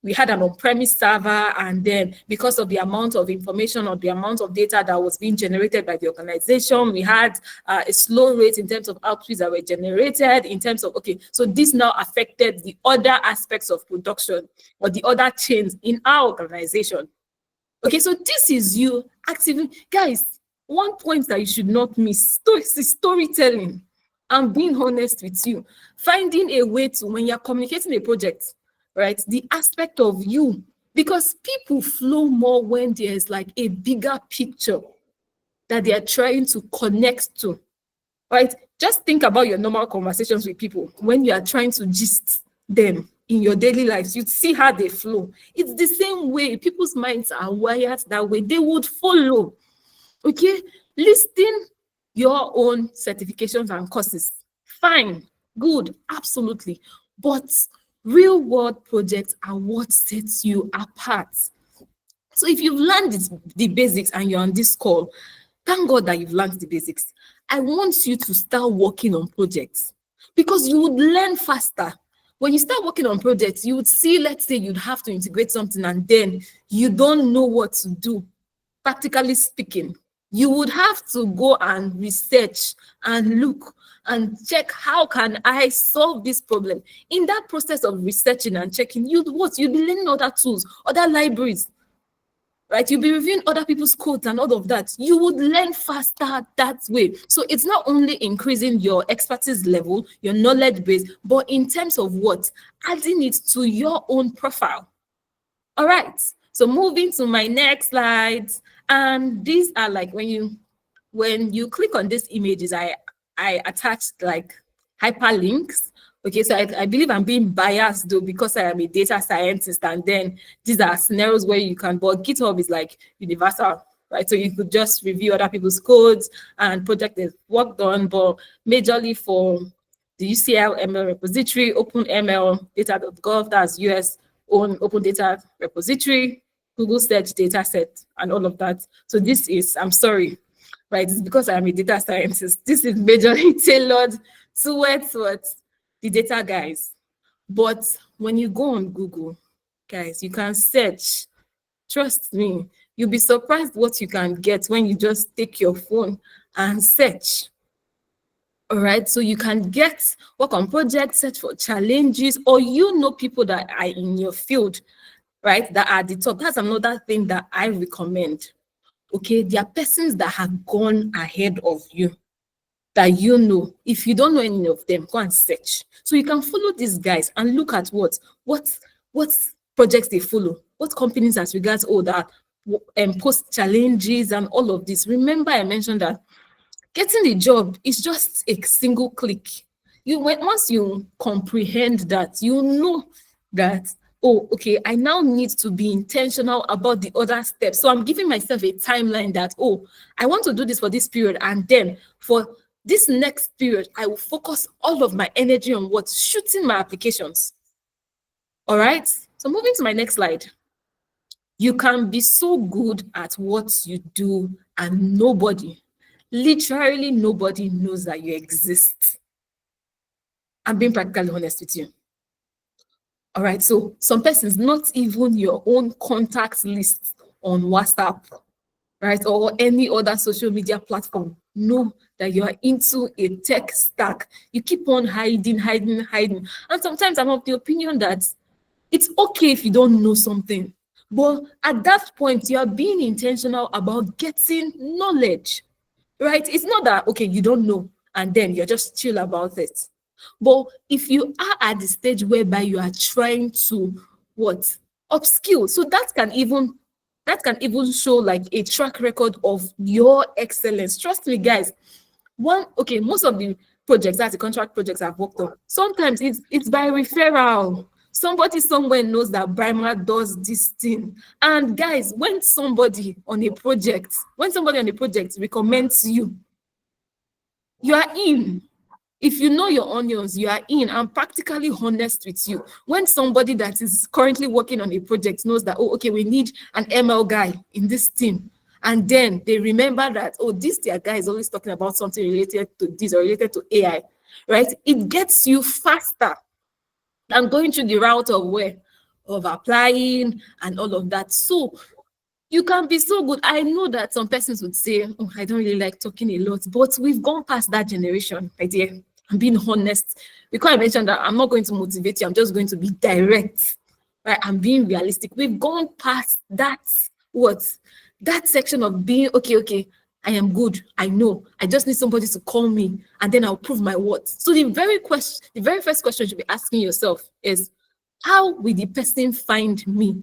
we had an on-premise server, and then because of the amount of information or the amount of data that was being generated by the organization, we had a slow rate in terms of outputs that were generated, in terms of, okay, so this now affected the other aspects of production or the other chains in our organization. Okay, so this is you actively, guys, one point that you should not miss is storytelling. I'm being honest with you. Finding a way to, when you're communicating a project, right, the aspect of you, because people flow more when there's like a bigger picture that they are trying to connect to, right? Just think about your normal conversations with people when you are trying to gist them in your daily lives. You'd see how they flow. It's the same way. People's minds are wired that way. They would follow. Okay, listing your own certifications and courses, fine, good, absolutely. But real world projects are what sets you apart. So if you've learned the basics and you're on this call, thank God that you've learned the basics. I want you to start working on projects. because you would learn faster. When you start working on projects, you would see, let's say you'd have to integrate something and then you don't know what to do, practically speaking. You would have to go and research and look and check, how can I solve this problem? In that process of researching and checking, you'd be learning other tools, other libraries, right? You'll be reviewing other people's codes and all of that. You would learn faster that way. So it's not only increasing your expertise level, your knowledge base, but in terms of what? Adding it to your own profile. All right. So moving to my next slides. And these are like when you click on these images, I attached like hyperlinks. Okay, so I believe I'm being biased though, because I am a data scientist, and then these are scenarios where you can, but GitHub is like universal, right? So you could just review other people's codes and project they've worked on, but majorly for the UCL ML repository, OpenML, data.gov, that's US own open data repository, Google search data set, and all of that. So this is, I'm sorry, right? It's because I'm a data scientist. This is majorly tailored towards what? The data guys. But when you go on Google, guys, you can search. Trust me, you'll be surprised what you can get when you just take your phone and search. All right, so you can work on projects, search for challenges, or people that are in your field, right, that are at the top. That's another thing that I recommend. Okay, there are persons that have gone ahead of you that if you don't know any of them, go and search. So you can follow these guys and look at what projects they follow, what companies as regards that post challenges and all of this. Remember, I mentioned that getting the job is just a single click. Once you comprehend that, you know that, oh, okay, I now need to be intentional about the other steps. So I'm giving myself a timeline that, oh, I want to do this for this period, and then for this next period, I will focus all of my energy on shooting my applications. All right. So moving to my next slide. You can be so good at what you do and literally nobody knows that you exist. I'm being practically honest with you. All right. So some persons, not even your own contact list on WhatsApp, right, or any other social media platform, know that you are into a tech stack. You keep on hiding. And sometimes I'm of the opinion that it's okay if you don't know something, but at that point, you are being intentional about getting knowledge, right? It's not that, okay, you don't know, and then you're just chill about it. But if you are at the stage whereby you are trying to upskill, so that can even show like a track record of your excellence. Trust me, guys. Most of the projects, that's the contract projects I've worked on, sometimes it's by referral. Somebody somewhere knows that Brima does this thing. And guys, when somebody on a project recommends you, you are in. If you know your onions, you are in. I'm practically honest with you. When somebody that is currently working on a project knows that, oh, okay, we need an ML guy in this team, and then they remember that, oh, this their guy is always talking about something related to this or related to AI, right? It gets you faster than going through the route of applying and all of that. So you can be so good. I know that some persons would say, oh, I don't really like talking a lot, but we've gone past that generation, my dear. I'm being honest. Because I mentioned that I'm not going to motivate you, I'm just going to be direct. Right? I'm being realistic. We've gone past that section of being okay, I am good. I know. I just need somebody to call me, and then I'll prove my worth. So the very first question you should be asking yourself is, how will the person find me?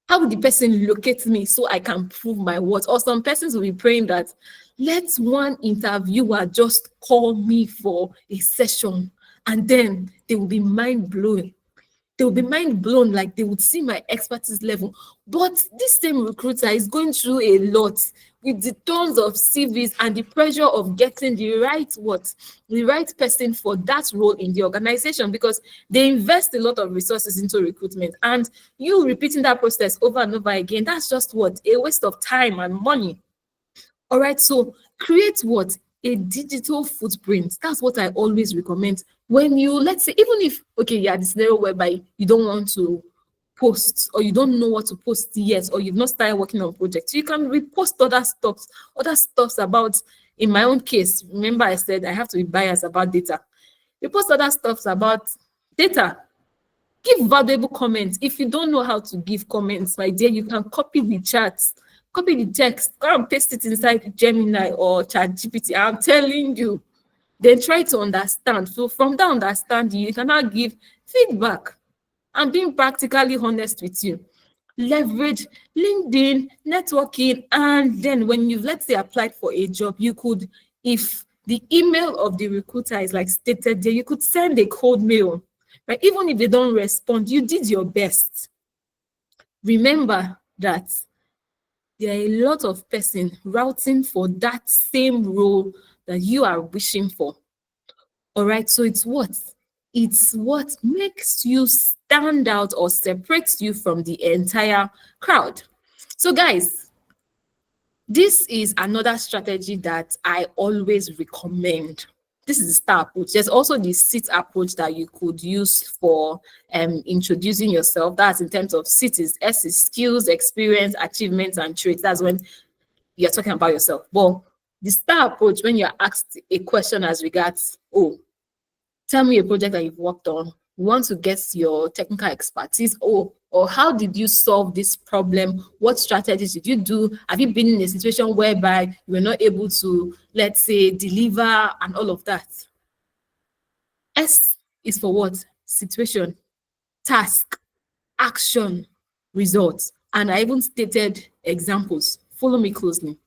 How will the person locate me so I can prove my worth? Or some persons will be praying that, let one interviewer just call me for a session, and then they will be mind blown. They will be mind blown, like they would see my expertise level. But this same recruiter is going through a lot with the tons of CVs and the pressure of getting the right person for that role in the organization, because they invest a lot of resources into recruitment, and you repeating that process over and over again, that's just a waste of time and money. All right, so create a digital footprint. That's what I always recommend. When you, let's say, even if, okay, yeah, the scenario whereby you don't want to post or you don't know what to post yet, or you've not started working on projects, you can repost other stuffs about, in my own case, remember I said I have to be biased about data. Repost other stuffs about data. Give valuable comments. If you don't know how to give comments, my dear, you can copy the charts, copy the text, go and paste it inside Gemini or ChatGPT. I'm telling you. Then try to understand. So from that understanding, you can now give feedback. I'm being practically honest with you. Leverage LinkedIn, networking, and then when you've, let's say, applied for a job, you could, if the email of the recruiter is like stated there, you could send a cold mail. Right? Even if they don't respond, you did your best. Remember that there are a lot of person routing for that same role that you are wishing for. All right, so it's what makes you stand out or separates you from the entire crowd. So guys, this is another strategy that I always recommend. This is the STAR approach. There's also the SIT approach that you could use for introducing yourself. That's in terms of SIT is S is skills, experience, achievements, and traits. That's when you're talking about yourself. But the STAR approach, when you're asked a question as regards, oh, tell me a project that you've worked on. You want to get your technical expertise, or how did you solve this problem? What strategies did you do? Have you been in a situation whereby you were not able to, let's say, deliver and all of that? S is for what? Situation, task, action, results. And I even stated examples. Follow me closely.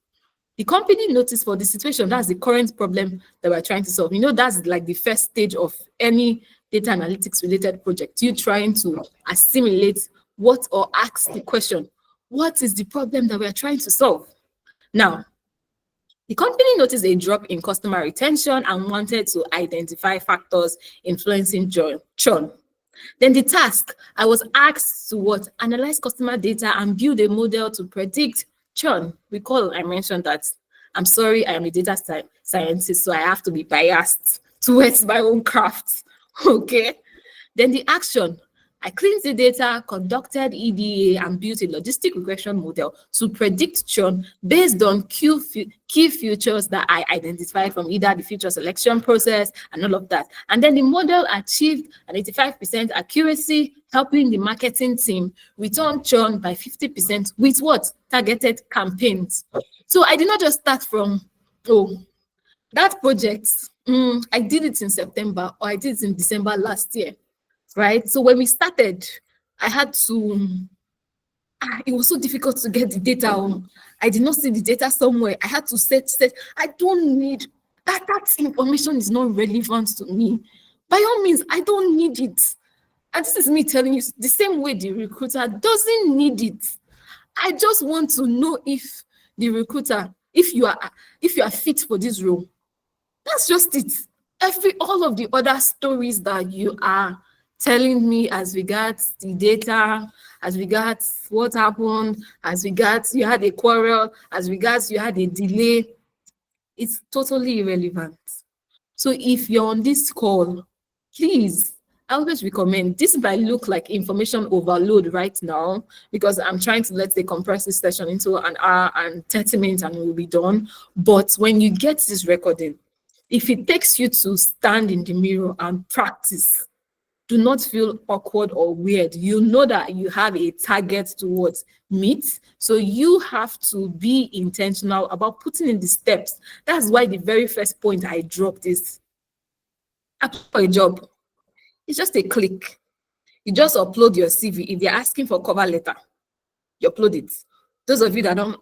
The company noticed for the situation, that's the current problem that we're trying to solve. You know, that's like the first stage of any data analytics related project. You trying to assimilate what, or ask the question, what is the problem that we're trying to solve? Now, the company noticed a drop in customer retention and wanted to identify factors influencing churn. Then the task, I was asked to what? Analyze customer data and build a model to predict churn. Recall I mentioned that, I'm sorry, I am a data scientist, so I have to be biased towards my own craft. Okay. Then the action, I cleansed the data, conducted EDA, and built a logistic regression model to predict churn based on key features that I identified from either the feature selection process and all of that. And then the model achieved an 85% accuracy, helping the marketing team return churn by 50% with what? Targeted campaigns. So I did not just start from, oh, that project, I did it in September, or I did it in December last year. Right? So when we started, I had to, it was so difficult to get the data. I did not see the data somewhere. I had to set, I don't need, that information is not relevant to me. By all means, I don't need it. And this is me telling you, the same way the recruiter doesn't need it. I just want to know if the recruiter, if you are fit for this role. That's just it. All of the other stories that you are telling me as regards the data, as regards what happened, as regards you had a quarrel, as regards you had a delay, it's totally irrelevant. So if you're on this call, please, I always recommend, this might look like information overload right now, because I'm trying to, let's say, compress this session into an hour and 30 minutes and we'll be done. But when you get this recording, if it takes you to stand in the mirror and practice, do not feel awkward or weird. You know that you have a target towards meet. So you have to be intentional about putting in the steps. That's why the very first point I dropped is apply for a job. It's just a click. You just upload your CV. If they're asking for cover letter, you upload it. Those of you that don't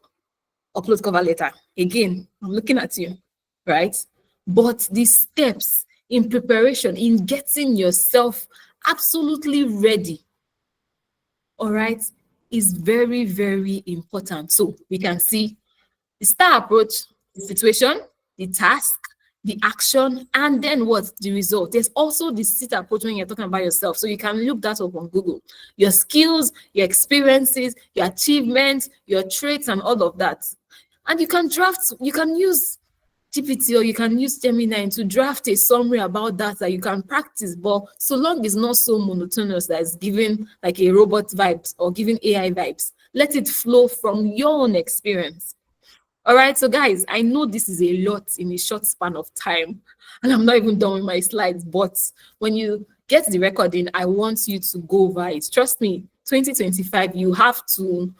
upload cover letter, again, I'm looking at you, right? But the steps in preparation, in getting yourself absolutely ready, all right, is very, very important. So we can see the STAR approach, the situation, the task, the action, and then what? The result. There's also the SIT approach when you're talking about yourself. So you can look that up on Google. Your skills, your experiences, your achievements, your traits, and all of that. And you can use GPT, or you can use Gemini to draft a summary about that you can practice. But so long it's not so monotonous that it's giving like a robot vibes or giving AI vibes, let it flow from your own experience. All right, so guys, I know this is a lot in a short span of time, and I'm not even done with my slides, but when you get the recording, I want you to go over it. Trust me, 2025, you have to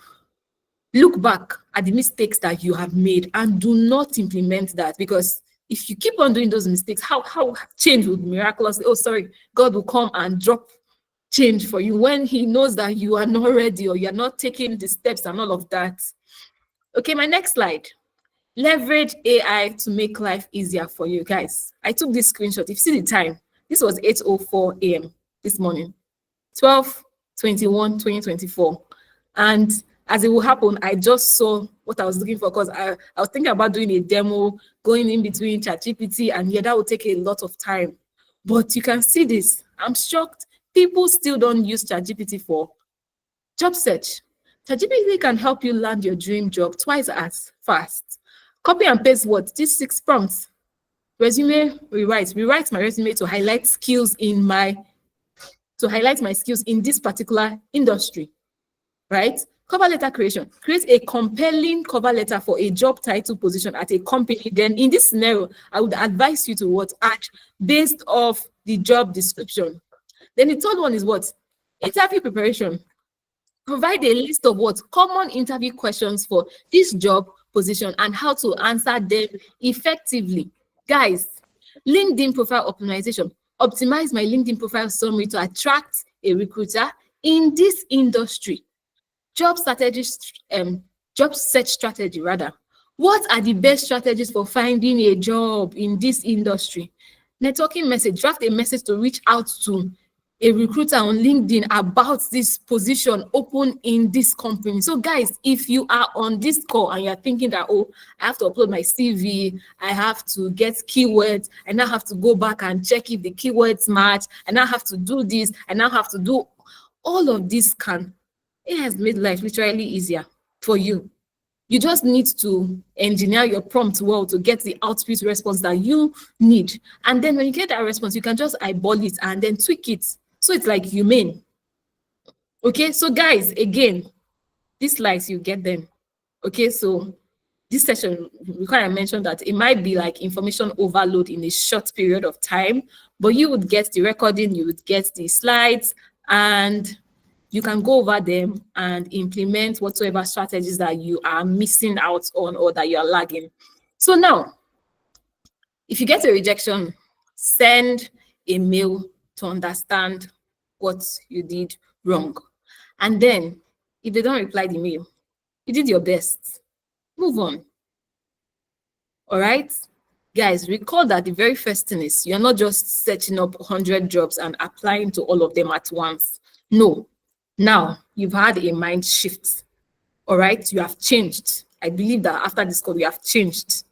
look back at the mistakes that you have made and do not implement that, because if you keep on doing those mistakes, how change would miraculously, God will come and drop change for you when he knows that you are not ready or you're not taking the steps and all of that. Okay, my next slide. Leverage AI to make life easier for you guys. I took this screenshot. If you see the time, this was 8:04 a.m. this morning, 12/21/2024. And as it will happen, I just saw what I was looking for, because I was thinking about doing a demo, going in between ChatGPT, and yeah, that would take a lot of time. But you can see this. I'm shocked. People still don't use ChatGPT for job search. ChatGPT can help you land your dream job twice as fast. Copy and paste what? These 6 prompts. Resume, rewrite my resume to highlight my skills in this particular industry, right? Cover letter creation. Create a compelling cover letter for a job title position at a company. Then in this scenario, I would advise you to add based off the job description. Then the third one is what? Interview preparation. Provide a list of common interview questions for this job position and how to answer them effectively. Guys, LinkedIn profile optimization. Optimize my LinkedIn profile summary to attract a recruiter in this industry. Job search strategy rather. What are the best strategies for finding a job in this industry? Networking message. Draft a message to reach out to a recruiter on LinkedIn about this position open in this company. So guys, if you are on this call and you're thinking that, I have to upload my CV, I have to get keywords, I now have to go back and check if the keywords match, I now have to do this, I now have to do all of this, it has made life literally easier for you. You just need to engineer your prompt well to get the output response that you need. And then when you get that response, you can just eyeball it and then tweak it. So it's like humane. Okay, so guys, again, these slides, you get them. Okay, so this session, I mentioned that it might be like information overload in a short period of time, but you would get the recording, you would get the slides, and you can go over them and implement whatsoever strategies that you are missing out on or that you are lagging. So now, if you get a rejection, send a mail to understand what you did wrong. And then, if they don't reply the mail, you did your best. Move on. All right? Guys, recall that the very first thing is you're not just searching up 100 jobs and applying to all of them at once. No. Now, you've had a mind shift. All right? You have changed. I believe that after this call, you have changed.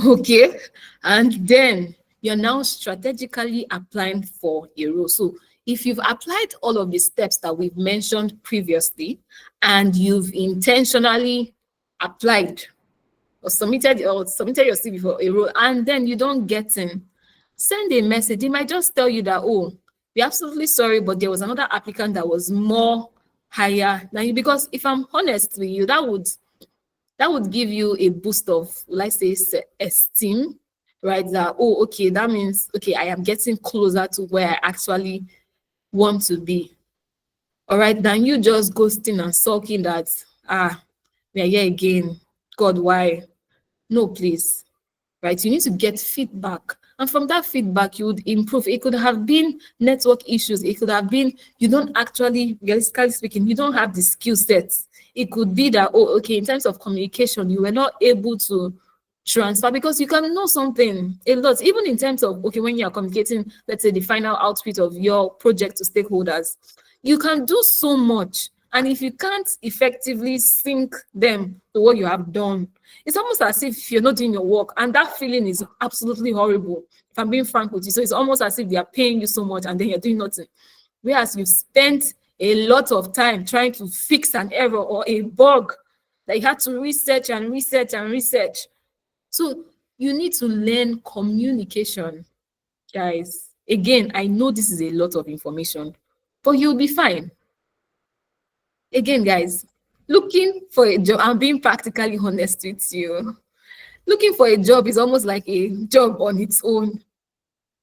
Okay? And then you're now strategically applying for a role. So if you've applied all of the steps that we've mentioned previously and you've intentionally applied or submitted your CV for a role and then you don't get in, send a message. They might just tell you that, we're absolutely sorry, but there was another applicant that was more higher than you. Because if I'm honest with you, that would give you a boost of, let's say, esteem, right? That, okay, that means, okay, I am getting closer to where I actually want to be. All right, than you just ghosting and sulking that, we are here again. God, why? No, please. Right? You need to get feedback. And from that feedback, you would improve. It could have been network issues. It could have been you don't actually, realistically speaking, you don't have the skill sets. It could be that, okay, in terms of communication, you were not able to transfer because you can know something a lot, even in terms of, okay, when you are communicating, let's say the final output of your project to stakeholders, you can do so much. And if you can't effectively sync them to what you have done, it's almost as if you're not doing your work. And that feeling is absolutely horrible, if I'm being frank with you. So it's almost as if they are paying you so much and then you're doing nothing. Whereas you've spent a lot of time trying to fix an error or a bug that you had to research and research and research. So You need to learn communication, guys. Again, I know this is a lot of information, but you'll be fine. Again, guys, looking for a job, I'm being practically honest with you. Looking for a job is almost like a job on its own,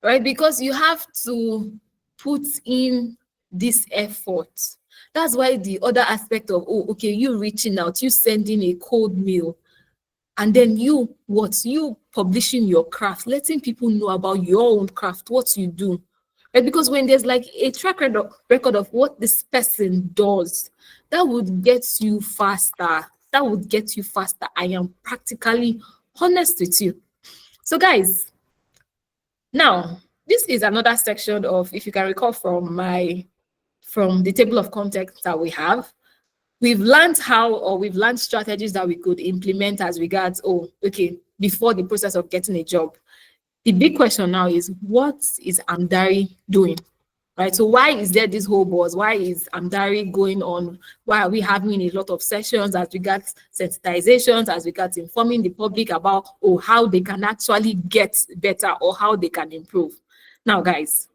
right? Because you have to put in this effort. That's why the other aspect of, oh, okay, you reaching out, you sending a cold mail, and then you publishing your craft, letting people know about your own craft, what you do, right? Because when there's like a record of what this person does, that would get you faster. That would get you faster. I am practically honest with you. So guys, now this is another section of, if you can recall from the table of context that we have, we've learned strategies that we could implement as regards, oh, okay, before the process of getting a job. The big question now is, what is Amdari doing? Right? So why is there this whole buzz? Why is Amdari going on? Why are we having a lot of sessions as regards sensitizations, as regards informing the public about, oh, how they can actually get better or how they can improve? Now, guys,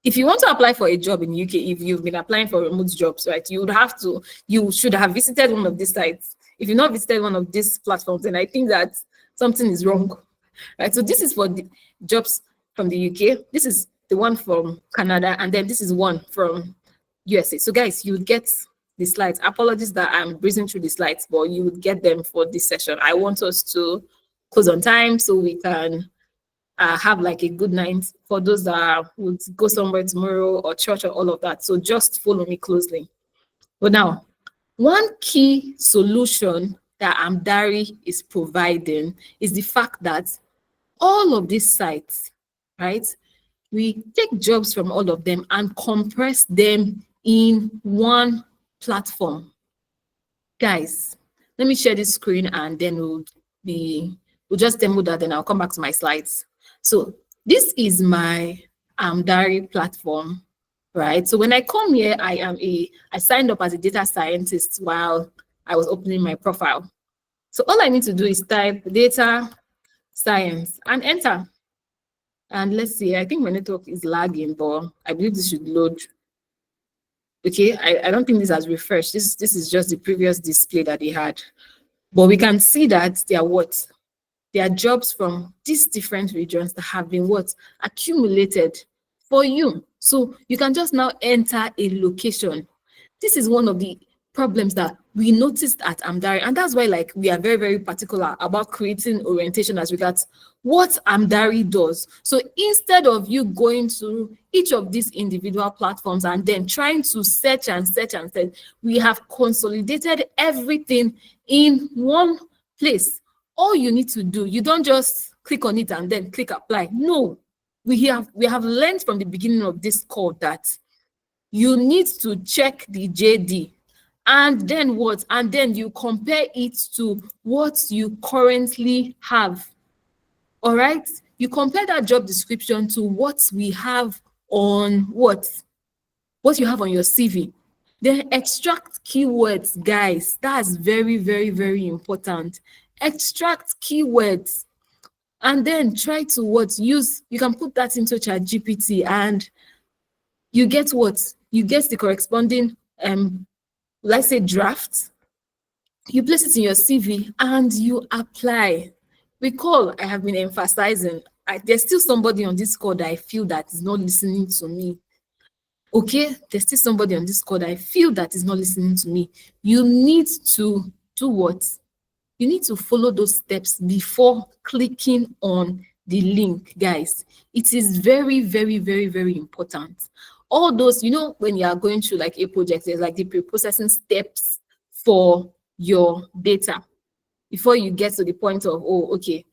if you want to apply for a job in UK, if you've been applying for remote jobs, right, you should have visited one of these sites. If you've not visited one of these platforms, then I think that something is wrong, right? So this is for the jobs from the UK. This is the one from Canada, and then this is one from USA. So guys, you would get the slides. Apologies that I'm breezing through the slides, but you would get them for this session. I want us to close on time so we can have like a good night for those that would go somewhere tomorrow or church or all of that. So just follow me closely. But now, one key solution that Amdari is providing is the fact that all of these sites, right, we take jobs from all of them and compress them in one platform. Guys, let me share this screen and then we'll just demo that, then I'll come back to my slides. So this is my Amdari platform, right? So when I come here, I signed up as a data scientist while I was opening my profile. So all I need to do is type data science and enter. And let's see, I think my network is lagging, but I believe this should load. Okay, I don't think this has refreshed. This is just the previous display that they had. But we can see that they are what? They are jobs from these different regions that have been what? Accumulated for you. So you can just now enter a location. This is one of the problems that we noticed at Amdari, and that's why like we are very, very particular about creating orientation as regards what Amdari does. So instead of you going to each of these individual platforms and then trying to search and search and search, we have consolidated everything in one place. All you need to do, you don't just click on it and then click apply. No, we have learned from the beginning of this call that you need to check the JD, and then what? And then you compare it to what you currently have. All right? You compare that job description to what we have on what you have on your CV. Then extract keywords, guys. That's very, very, very important. Extract keywords and then try to you can put that into ChatGPT and you get you get the corresponding let's say draft. You place it in your CV and you apply. Recall, I have been emphasizing, there's still somebody on this call that I feel that is not listening to me. Okay, there's still somebody on this call that I feel that is not listening to me. You need to do what? You need to follow those steps before clicking on the link, guys. It is very, very, very, very important. All those, when you are going through like a project, there's like the pre-processing steps for your data before you get to the point of, oh, okay,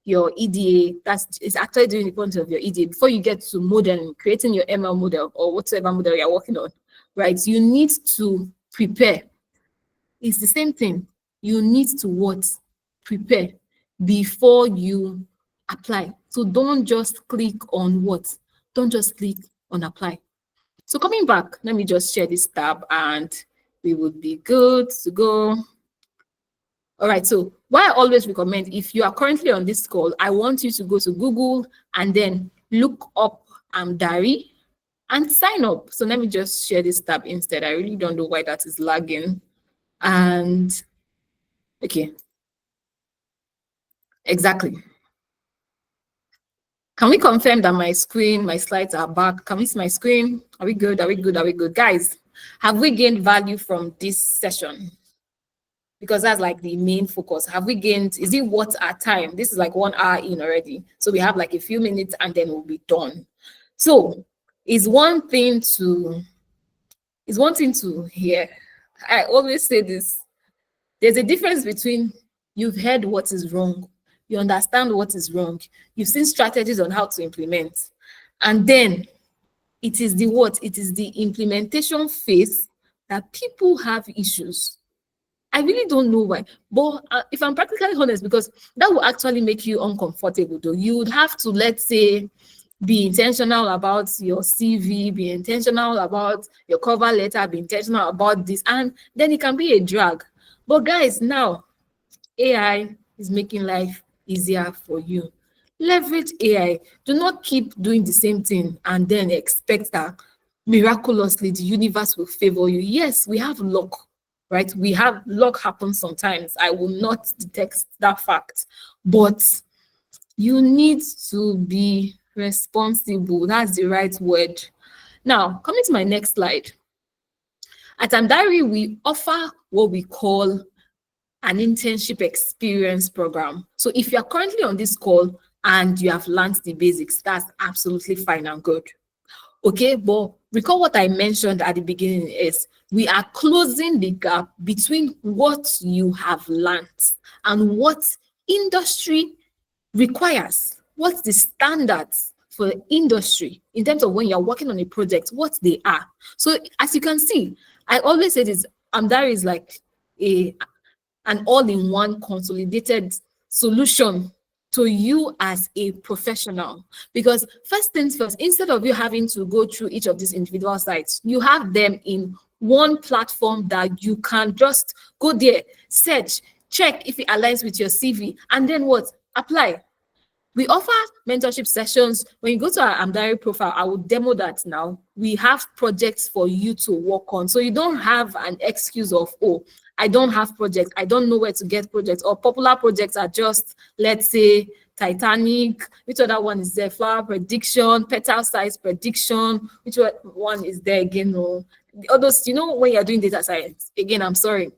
your EDA, it's actually doing the point of your EDA. Before you get to modeling, creating your ML model or whatever model you're working on, right? You need to prepare. It's the same thing. You need to prepare before you apply. So don't just click on don't just click on apply. So coming back, let me just share this tab and we would be good to go. All right, so what I always recommend, if you are currently on this call, I want you to go to Google and then look up Amdari and sign up. So let me just share this tab instead. I really don't know why that is lagging. And okay, exactly. Can we confirm that my slides are back? Can we see my screen? Are we good? Are we good? Are we good? Guys, have we gained value from this session? Because that's like the main focus. Have we gained, is it worth our time? This is like 1 hour in already. So we have like a few minutes and then we'll be done. So it's one thing to hear. I always say this. There's a difference between you've heard what is wrong, you understand what is wrong, you've seen strategies on how to implement, and then it is the what? It is the implementation phase that people have issues. I really don't know why, but if I'm practically honest, because that will actually make you uncomfortable though. You would have to, let's say, be intentional about your CV, be intentional about your cover letter, be intentional about this, and then it can be a drag. But guys, now AI is making life easier for you. Leverage AI. Do not keep doing the same thing and then expect that miraculously the universe will favor you. Yes, we have luck, right? We have luck happen sometimes. I will not detect that fact, but you need to be responsible. That's the right word. Now, coming to my next slide. At Amdari, we offer what we call an internship experience program. So if you're currently on this call and you have learned the basics, that's absolutely fine and good. Okay, but recall what I mentioned at the beginning is we are closing the gap between what you have learned and what industry requires. What's the standards for the industry in terms of when you're working on a project, what they are. So as you can see, I always say this, Amdari is like an all-in-one consolidated solution to you as a professional. Because first things first, instead of you having to go through each of these individual sites, you have them in one platform that you can just go there, search, check if it aligns with your CV, and then what? Apply. We offer mentorship sessions. When you go to our Amdari profile, I will demo that now. We have projects for you to work on. So you don't have an excuse of, oh, I don't have projects. I don't know where to get projects. Or popular projects are just, let's say, Titanic. Which other one is there? Flower prediction, petal size prediction. Which one is there again? No. All those, you know, when you're doing data science, again, I'm sorry.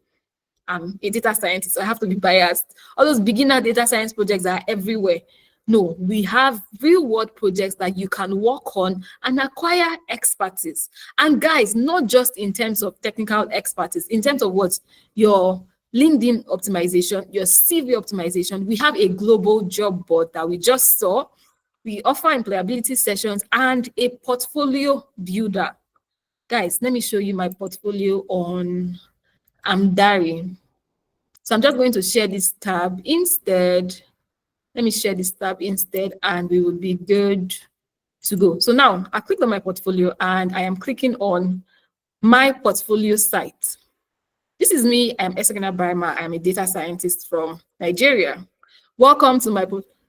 I'm a data scientist, so I have to be biased. All those beginner data science projects are everywhere. No, we have real world projects that you can work on and acquire expertise. And guys, not just in terms of technical expertise, in terms of what your LinkedIn optimization, your CV optimization, we have a global job board that we just saw. We offer employability sessions and a portfolio builder. Guys, let me show you my portfolio on Amdari. So I'm just going to share this tab instead. Let me share this tab instead and we will be good to go. So now I clicked on my portfolio and I am clicking on my portfolio site. This is me, I'm Esegana Barima. I'm a data scientist from Nigeria. Welcome to my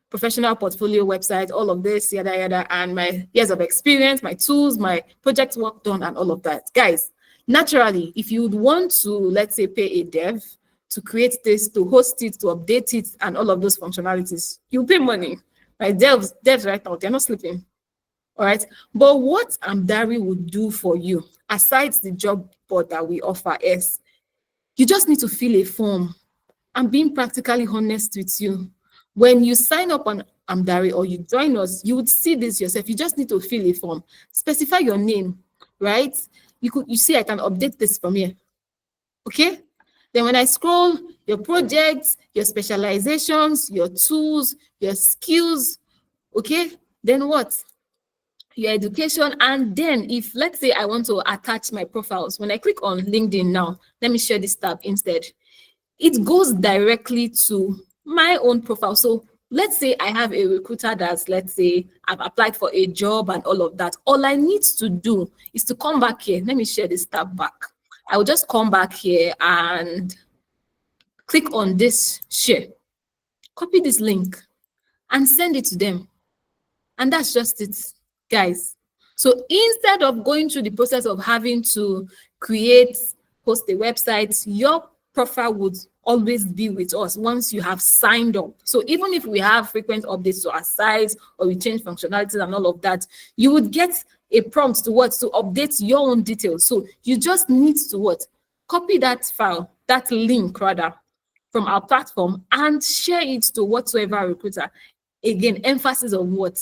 professional portfolio website, all of this, yada, yada, and my years of experience, my tools, my project work done, and all of that. Guys, naturally, if you would want to, let's say, pay a dev to create this, to host it, to update it, and all of those functionalities, you pay money. Right? Devs right now, they're not sleeping. All right. But what Amdari would do for you, aside the job board that we offer, is you just need to fill a form. I'm being practically honest with you. When you sign up on Amdari or you join us, you would see this yourself. You just need to fill a form. Specify your name, right? You see, I can update this from here. Okay. Then when I scroll, your projects, your specializations, your tools, your skills, okay? Then what? Your education. And then if, let's say I want to attach my profiles, when I click on LinkedIn now, let me share this tab instead. It goes directly to my own profile. So let's say I have a recruiter that's, let's say I've applied for a job and all of that. All I need to do is to come back here. Let me share this tab back. I will just come back here and click on this share, copy this link, and send it to them. And that's just it, guys. So instead of going through the process of having to post a website, your profile would always be with us once you have signed up. So even if we have frequent updates to our sites or we change functionalities and all of that, you would get a prompt to update your own details. So you just need to copy that file, that link rather, from our platform and share it to whatsoever recruiter. Again, emphasis on what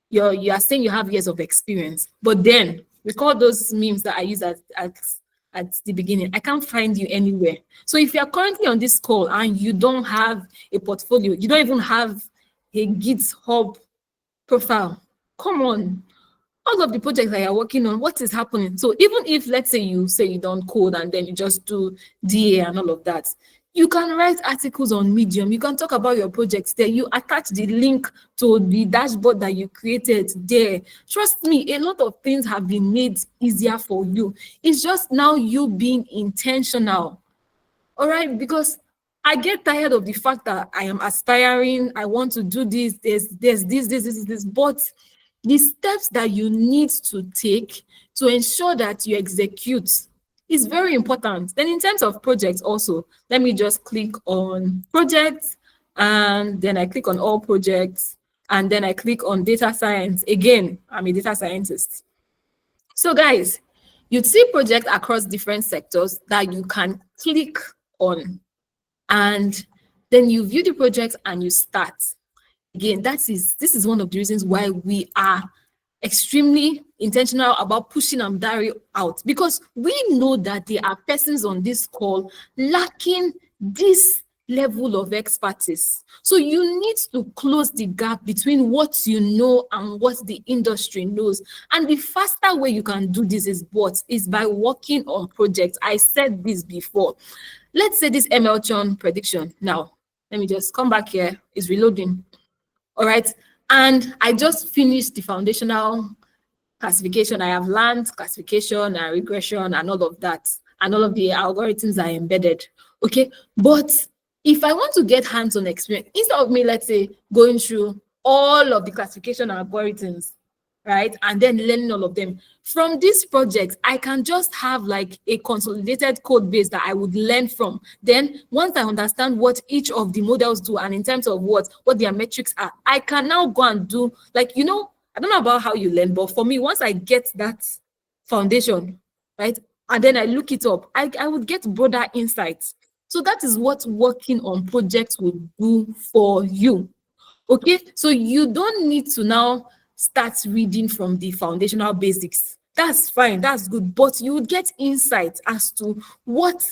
you are saying you have years of experience, but then recall those memes that I used at the beginning. I can't find you anywhere. So if you are currently on this call and you don't have a portfolio, you don't even have a GitHub profile, come on. All of the projects that you're working on, what is happening? So even if, let's say you don't code and then you just do DA and all of that, you can write articles on Medium. You can talk about your projects there. You attach the link to the dashboard that you created there. Trust me, a lot of things have been made easier for you. It's just now you being intentional. All right, because I get tired of the fact that I am aspiring, I want to do this, there's this, but the steps that you need to take to ensure that you execute is very important. Then in terms of projects also, let me just click on projects, and then I click on all projects, and then I click on data science. Again, I'm a data scientist. So guys, you'd see projects across different sectors that you can click on, and then you view the projects and you start. Again, this is one of the reasons why we are extremely intentional about pushing Amdari out, because we know that there are persons on this call lacking this level of expertise. So you need to close the gap between what you know and what the industry knows. And the faster way you can do this is by working on projects. I said this before. Let's say this MLChon prediction. Now, let me just come back here. It's reloading. All right. And I just finished the foundational classification. I have learned classification and regression and all of that. And all of the algorithms are embedded. Okay. But if I want to get hands-on experience, instead of me, let's say, going through all of the classification algorithms, right, and then learning all of them, from this project, I can just have like a consolidated code base that I would learn from. Then once I understand what each of the models do and in terms of what their metrics are, I can now go and do, like, I don't know about how you learn, but for me, once I get that foundation, right, and then I look it up, I would get broader insights. So that is what working on projects will do for you. Okay, so you don't need to now start reading from the foundational basics. That's fine, that's good, but you would get insight as to what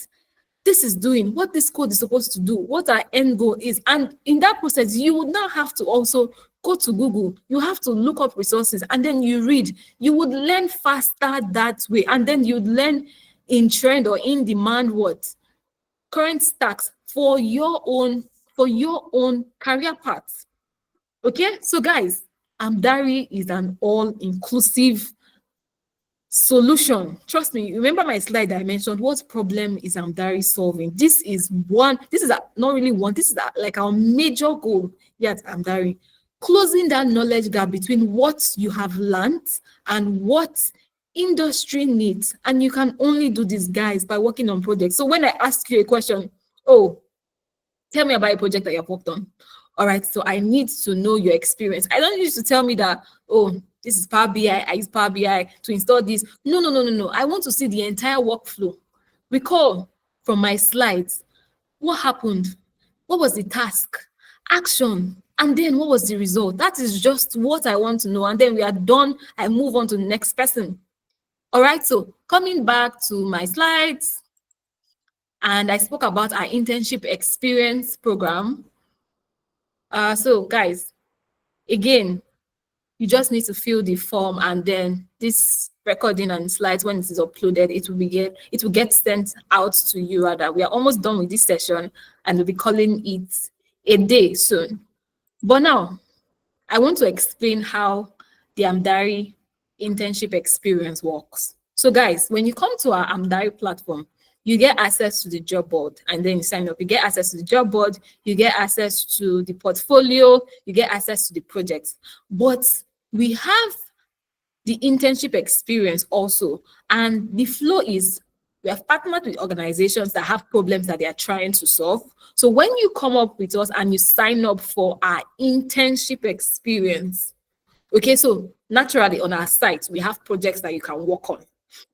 this is doing, what this code is supposed to do, what our end goal is. And in that process, you would now have to also go to Google. You have to look up resources and then you read. You would learn faster that way. And then you'd learn in trend or in demand current stacks for your own career path. Okay, so guys, Amdari is an all-inclusive solution. Trust me, remember my slide that I mentioned, what problem is Amdari solving? This is like our major goal here at Amdari, closing that knowledge gap between what you have learned and what industry needs. And you can only do this, guys, by working on projects. So when I ask you a question, tell me about a project that you've worked on. All right, so I need to know your experience. I don't need you to tell me that, this is Power BI, I use Power BI to install this. No. I want to see the entire workflow. Recall from my slides, what happened? What was the task? Action. And then what was the result? That is just what I want to know. And then we are done. I move on to the next person. All right, so coming back to my slides, and I spoke about our internship experience program. So guys, again, you just need to fill the form, and then this recording and slides, when it is uploaded, it will get sent out to you. Rather, we are almost done with this session, and we'll be calling it a day soon. But now, I want to explain how the Amdari internship experience works. So guys, when you come to our Amdari platform, you get access to the job board, and then you sign up. You get access to the job board, you get access to the portfolio, you get access to the project. But we have the internship experience also. And the flow is we have partnered with organizations that have problems that they are trying to solve. So when you come up with us and you sign up for our internship experience, okay, so naturally on our site, we have projects that you can work on.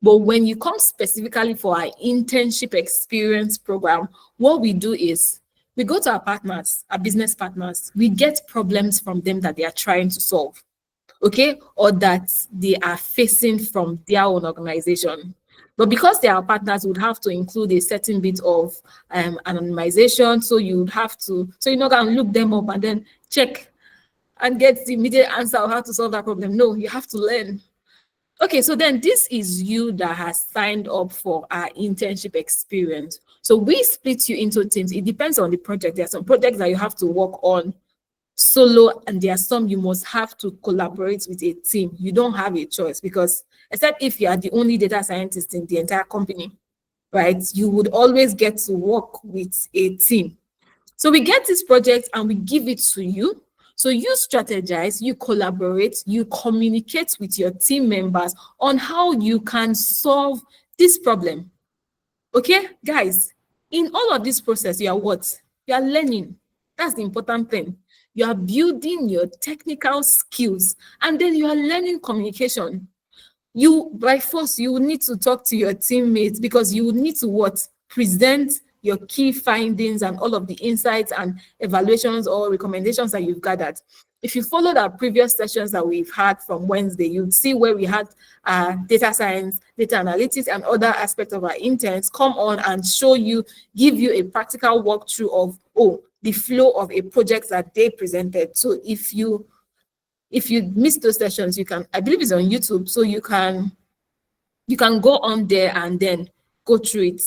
But when you come specifically for our internship experience program, what we do is we go to our partners, our business partners, we get problems from them that they are trying to solve, okay, or that they are facing from their own organization. But because they are partners, would have to include a certain bit of anonymization. So you would have to, so you're not going to look them up and then check and get the immediate answer of how to solve that problem. No, you have to learn. Okay, so then this is you that has signed up for our internship experience. So we split you into teams. It depends on the project. There are some projects that you have to work on solo, and there are some you must have to collaborate with a team. You don't have a choice, because except if you are the only data scientist in the entire company, right, you would always get to work with a team. So we get this project and we give it to you. So you strategize, you collaborate, you communicate with your team members on how you can solve this problem. Okay, guys, in all of this process, you are what? You are learning. That's the important thing. You are building your technical skills, and then you are learning communication. You, by force, you will need to talk to your teammates, because you will need to what? Present your key findings and all of the insights and evaluations or recommendations that you've gathered. If you followed our previous sessions that we've had from Wednesday, you'd see where we had data science, data analytics, and other aspects of our interns come on and show you, give you a practical walkthrough of, the flow of a project that they presented. So if you missed those sessions, you can, I believe it's on YouTube, so you can go on there and then go through it.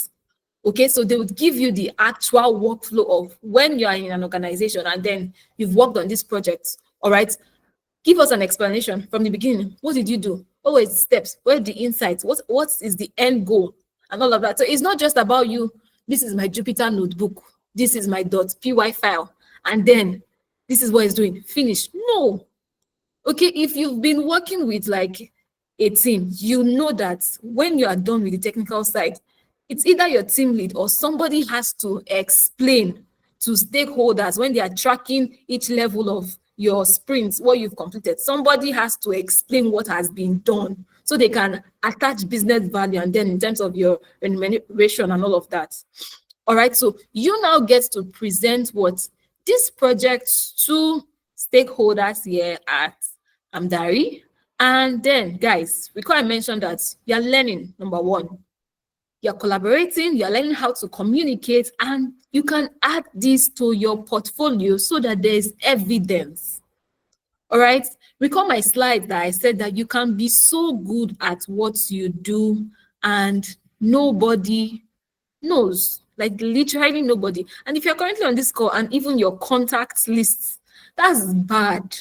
Okay, so they would give you the actual workflow of when you are in an organization and then you've worked on this project. All right, give us an explanation from the beginning. What did you do? What were the steps? What are the insights? What is the end goal? And all of that. So it's not just about you. This is my Jupyter notebook. This is my .py file. And then this is what it's doing. Finish. No. Okay, if you've been working with like a team, you know that when you are done with the technical side, it's either your team lead or somebody has to explain to stakeholders when they are tracking each level of your sprints, what you've completed. Somebody has to explain what has been done so they can attach business value, and then in terms of your remuneration and all of that. All right, so you now get to present what this project to stakeholders here at Amdari. And then, guys, recall I mentioned that you're learning, number one. You're collaborating, you're learning how to communicate, and you can add this to your portfolio so that there's evidence. All right, recall my slide that I said that you can be so good at what you do and nobody knows, like literally nobody. And if you're currently on this call and even your contact lists, that's bad.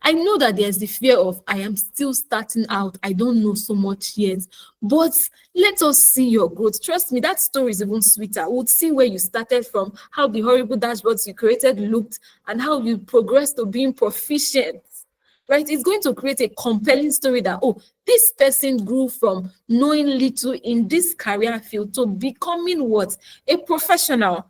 I know that there's the fear of, I am still starting out, I don't know so much yet, but let us see your growth. Trust me, that story is even sweeter. We'll see where you started from, how the horrible dashboards you created looked, and how you progressed to being proficient, right? It's going to create a compelling story that, this person grew from knowing little in this career field to becoming what? A professional.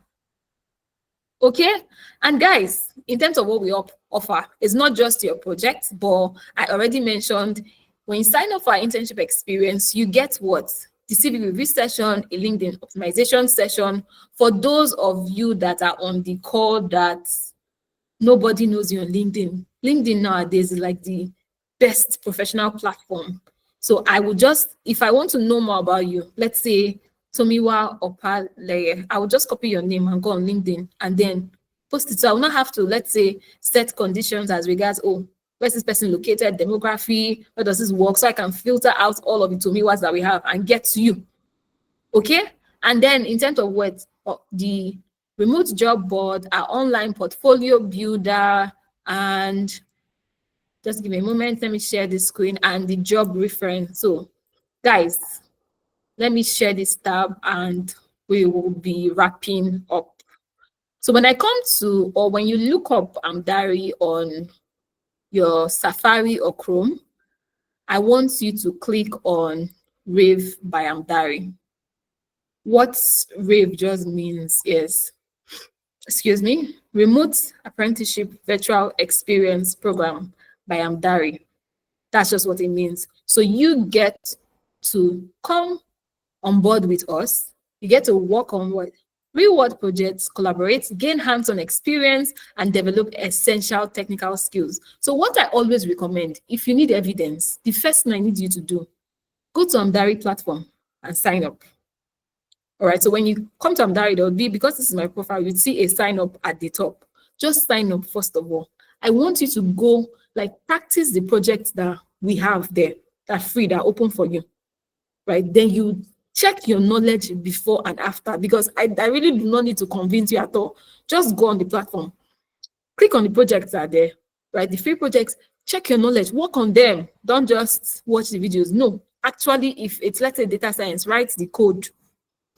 Okay, and guys, in terms of what we offer, it's not just your project, but I already mentioned when you sign up for our internship experience, you get what? The CV review session, a LinkedIn optimization session. For those of you that are on the call that nobody knows you on LinkedIn, LinkedIn nowadays is like the best professional platform. So I would just, if I want to know more about you, let's say Tomiwa Opaleye, I will just copy your name and go on LinkedIn and then post it. So I will not have to, let's say, set conditions as regards, where's this person located, demography, where does this work? So I can filter out all of the Tomiwas that we have and get to you. Okay? And then in terms of what the remote job board, our online portfolio builder, and just give me a moment, let me share the screen, and the job reference. So guys, let me share this tab and we will be wrapping up. So when I come to, or when you look up Amdari on your Safari or Chrome, I want you to click on Rave by Amdari. What Rave just means is, excuse me, Remote Apprenticeship Virtual Experience Program by Amdari. That's just what it means. So you get to come on board with us. You get to work on what real-world projects, collaborate, gain hands-on experience, and develop essential technical skills. So what I always recommend, if you need evidence, the first thing I need you to do, go to Amdari platform and sign up. All right, so when you come to Amdari, there will be, because this is my profile, you'd see a sign up at the top. Just sign up first of all. I want you to go, like, practice the projects that we have there, that are free, that are open for you, right? Then you check your knowledge before and after, because I really do not need to convince you at all. Just go on the platform, click on the projects that are there, right? The free projects, check your knowledge, work on them. Don't just watch the videos. No, actually, if it's, let's say, data science, write the code,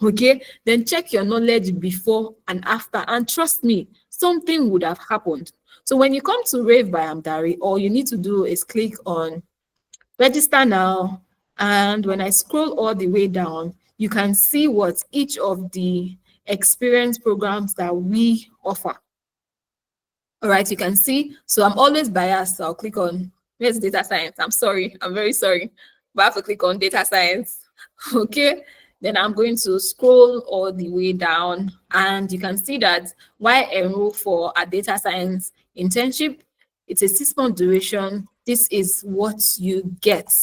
okay? Then check your knowledge before and after, and trust me, something would have happened. So when you come to Rave by Amdari, all you need to do is click on register now. And when I scroll all the way down, you can see what each of the experience programs that we offer. All right, you can see. So I'm always biased. So I'll click on, where's data science? I'm sorry, I'm very sorry, but I have to click on data science. Okay, then I'm going to scroll all the way down, and you can see that why enroll for a data science internship, it's a 6-month duration. This is what you get.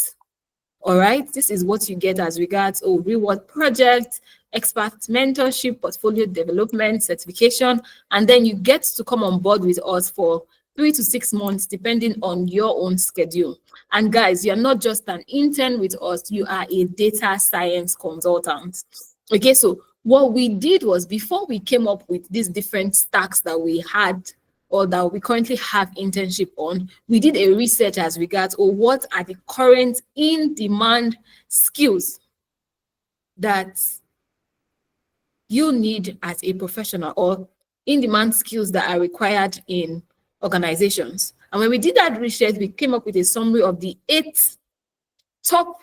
All right, this is what you get as regards reward project, expert mentorship, portfolio development, certification, and then you get to come on board with us for 3 to 6 months, depending on your own schedule. And guys, you're not just an intern with us, you are a data science consultant. Okay, so what we did was, before we came up with these different stacks that we had, or that we currently have internship on, we did a research as regards what are the current in-demand skills that you need as a professional, or in-demand skills that are required in organizations. And when we did that research, we came up with a summary of the 8 top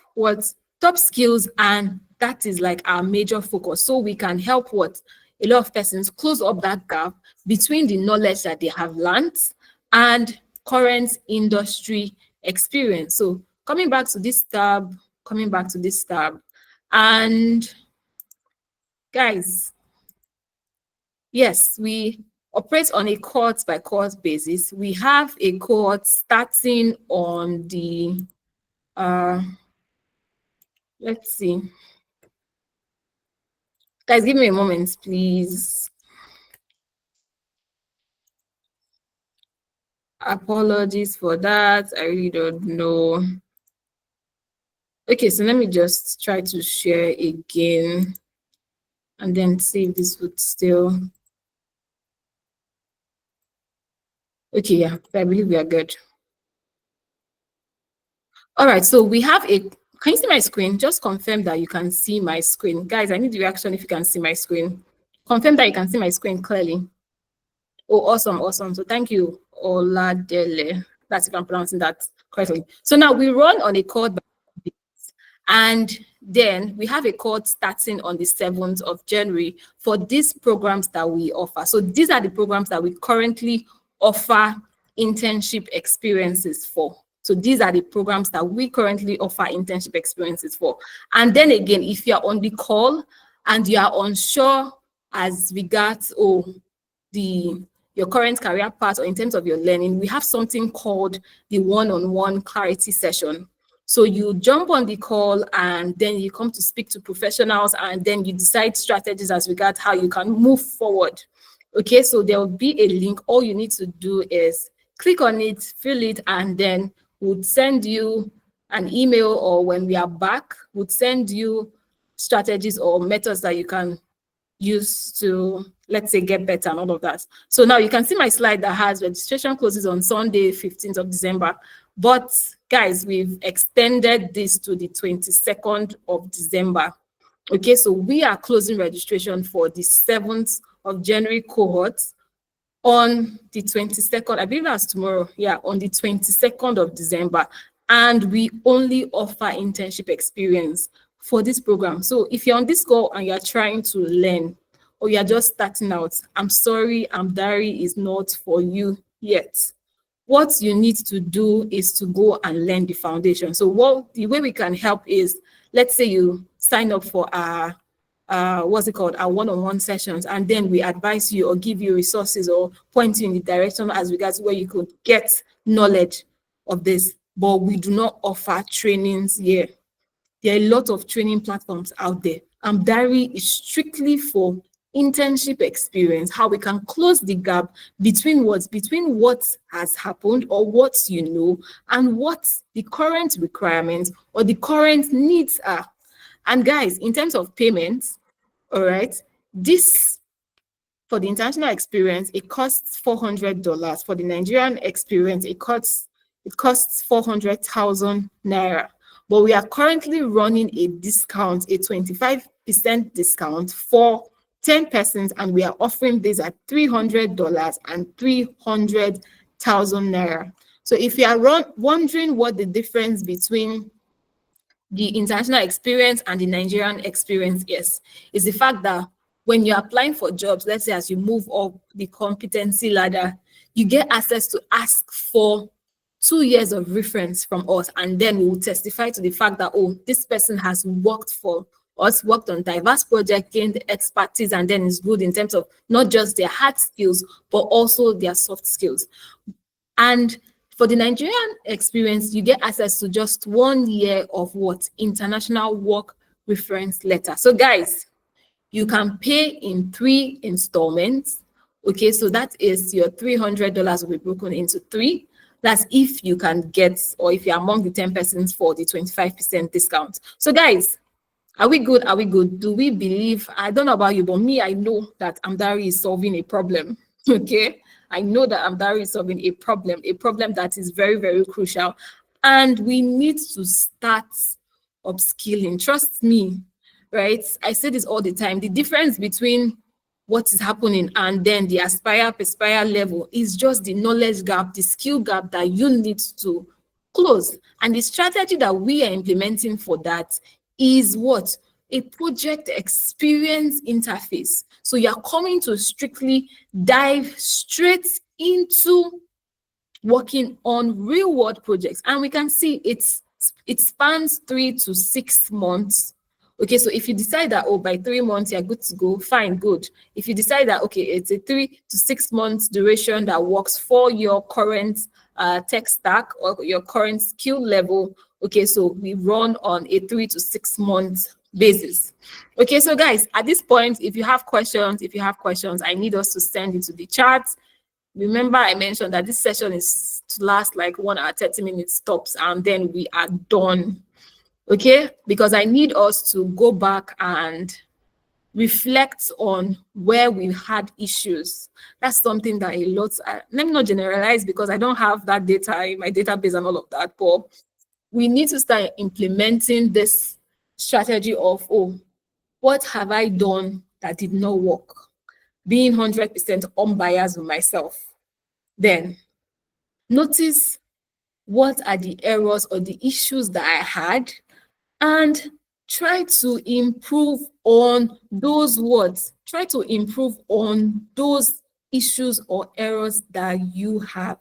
skills, and that is like our major focus. So we can help a lot of persons close up that gap between the knowledge that they have learned and current industry experience. So coming back to this tab, and guys, yes, we operate on a cohort by cohort basis. We have a cohort starting on the, let's see. Guys, give me a moment, please. Apologies for that. I really don't know. Okay, so let me just try to share again and then see if this would still. Okay, yeah, I believe we are good. All right, so we have a, can you see my screen? Just confirm that you can see my screen. Guys, I need the reaction if you can see my screen. Confirm that you can see my screen clearly. Oh, awesome, awesome. So thank you, Oladele. That's if I'm pronouncing that correctly. So now we run on a cohort, and then we have a cohort starting on the 7th of January for these programs that we offer. So these are the programs that we currently offer internship experiences for. So these are the programs that we currently offer internship experiences for. And then again, if you're on the call and you are unsure as regards your current career path or in terms of your learning, we have something called the one-on-one clarity session. So you jump on the call and then you come to speak to professionals, and then you decide strategies as regards how you can move forward. Okay, so there will be a link. All you need to do is click on it, fill it, and then we'll send you an email, or when we are back, we'll send you strategies or methods that you can use to, let's say, get better and all of that. So now you can see my slide that has registration closes on Sunday, 15th of December. But guys, we've extended this to the 22nd of December. Okay, so we are closing registration for the 7th of January cohort on the 22nd, I believe that's tomorrow. Yeah, on the 22nd of December. And we only offer internship experience for this program. So if you're on this call and you're trying to learn or you're just starting out, I'm sorry, Amdari is not for you yet. What you need to do is to go and learn the foundation. So the way we can help is, let's say you sign up for our what's it called, our one-on-one sessions, and then we advise you or give you resources or point you in the direction as regards where you could get knowledge of this. But we do not offer trainings here. There are a lot of training platforms out there. Diary is strictly for internship experience, how we can close the gap between what has happened or what you know and what the current requirements or the current needs are. And guys, in terms of payments, all right, this for the international experience, it costs $400. For the Nigerian experience, it costs 400,000 naira. But we are currently running a discount, a 25% discount for 10 persons, and we are offering this at $300 and 300,000 naira. So if you are wondering what the difference between the international experience and the Nigerian experience is the fact that when you're applying for jobs, let's say as you move up the competency ladder, you get access to ask for 2 years of reference from us, and then we will testify to the fact that, oh, this person has worked for us, worked on diverse projects, gained expertise, and then is good in terms of not just their hard skills, but also their soft skills. And for the Nigerian experience, you get access to just 1 year of international work reference letter. So guys, you can pay in 3 installments. Okay, so that is your $300 will be broken into 3. That's if you can get, or if you're among the 10 persons for the 25% discount. So guys, are we good? Are we good? Do we believe? I don't know about you, but me, I know that Amdari is solving a problem. Okay, I know that Amdari is solving a problem that is very, very crucial. And we need to start upskilling. Trust me, right? I say this all the time. The difference between what is happening and then the perspire level is just the knowledge gap, the skill gap that you need to close. And the strategy that we are implementing for that is what? A project experience interface. So you're coming to strictly dive straight into working on real world projects. And we can see it spans 3 to 6 months. Okay, so if you decide that, oh, by 3 months you're good to go, fine, good. If you decide that, okay, it's a 3 to 6 months duration that works for your current tech stack or your current skill level, okay, so we run on a 3 to 6 months basis. Okay, so guys, at this point, if you have questions, I need us to send it to the chat. Remember, I mentioned that this session is to last like 1 hour, 30 minutes tops, and then we are done. Okay, because I need us to go back and reflect on where we had issues. That's something that let me not generalize because I don't have that data in my database and all of that, but we need to start implementing this strategy of, oh, what have I done that did not work? Being 100% unbiased with myself. Then notice what are the errors or the issues that I had, and try to improve on those words. Try to improve on those issues or errors that you have.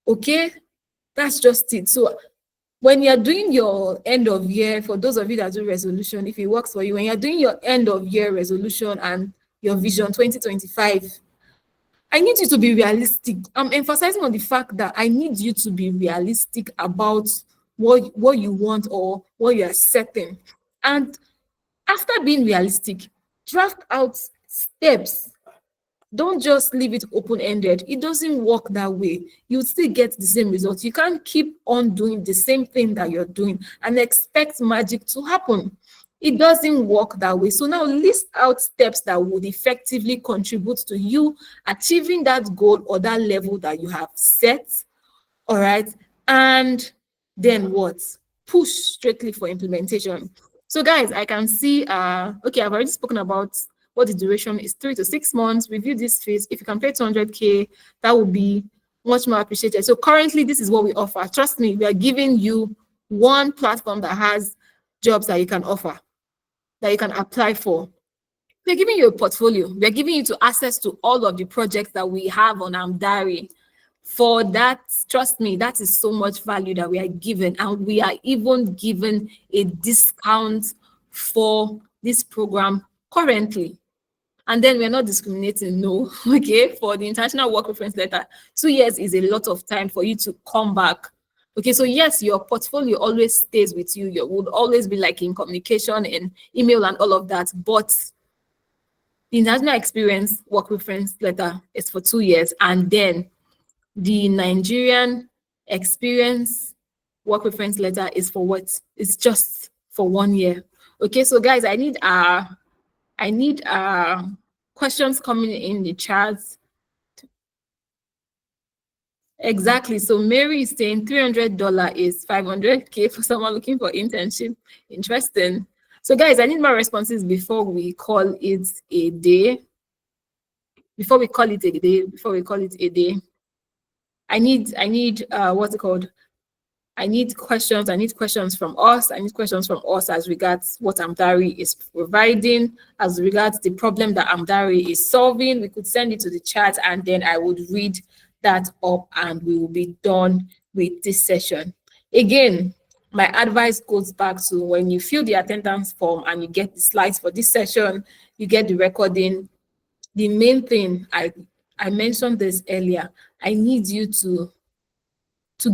Okay, that's just it. So when you're doing your end of year, for those of you that do resolution, if it works for you, when you're doing your end of year resolution and your vision 2025, I need you to be realistic. I'm emphasizing on the fact that I need you to be realistic about what you want or what you are setting. And after being realistic, draft out steps. Don't just leave it open-ended. It doesn't work that way. You still get the same results. You can't keep on doing the same thing that you're doing and expect magic to happen. It doesn't work that way. So now list out steps that would effectively contribute to you achieving that goal or that level that you have set. All right. And then what? Push strictly for implementation. So guys, I can see, okay, I've already spoken about what the duration is, 3 to 6 months. Review this phase. If you can pay 200K, that would be much more appreciated. So currently, this is what we offer. Trust me, we are giving you one platform that has jobs that you can offer, that you can apply for. We're giving you a portfolio. We're giving you to access to all of the projects that we have on Amdari. For that, trust me, that is so much value that we are given, and we are even given a discount for this program currently. And then we're not discriminating, no. Okay, for the international work reference letter, 2 years is a lot of time for you to come back. Okay, so yes, your portfolio always stays with you. You would always be like in communication and email and all of that, but the international experience work reference letter is for 2 years, and then the Nigerian experience work reference letter is for what? It's just for 1 year. Okay, so guys, I need questions coming in the chat. Exactly. So Mary is saying $300 is 500K for someone looking for internship. Interesting. So guys, I need more responses before we call it a day. Before we call it a day, I need what's it called? I need questions. I need questions from us. I need questions from us as regards what Amdari is providing, as regards the problem that Amdari is solving. We could send it to the chat, and then I would read that up, and we will be done with this session. Again, my advice goes back to when you fill the attendance form and you get the slides for this session, you get the recording. The main thing, I mentioned this earlier, I need you to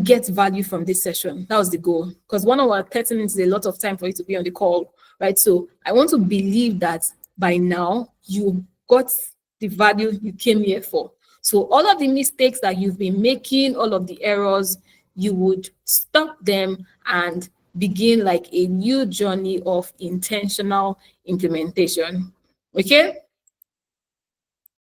get value from this session. That was the goal. Because 1 hour 30 minutes is a lot of time for you to be on the call, right? So I want to believe that by now you got the value you came here for. So all of the mistakes that you've been making, all of the errors, you would stop them and begin like a new journey of intentional implementation. Okay?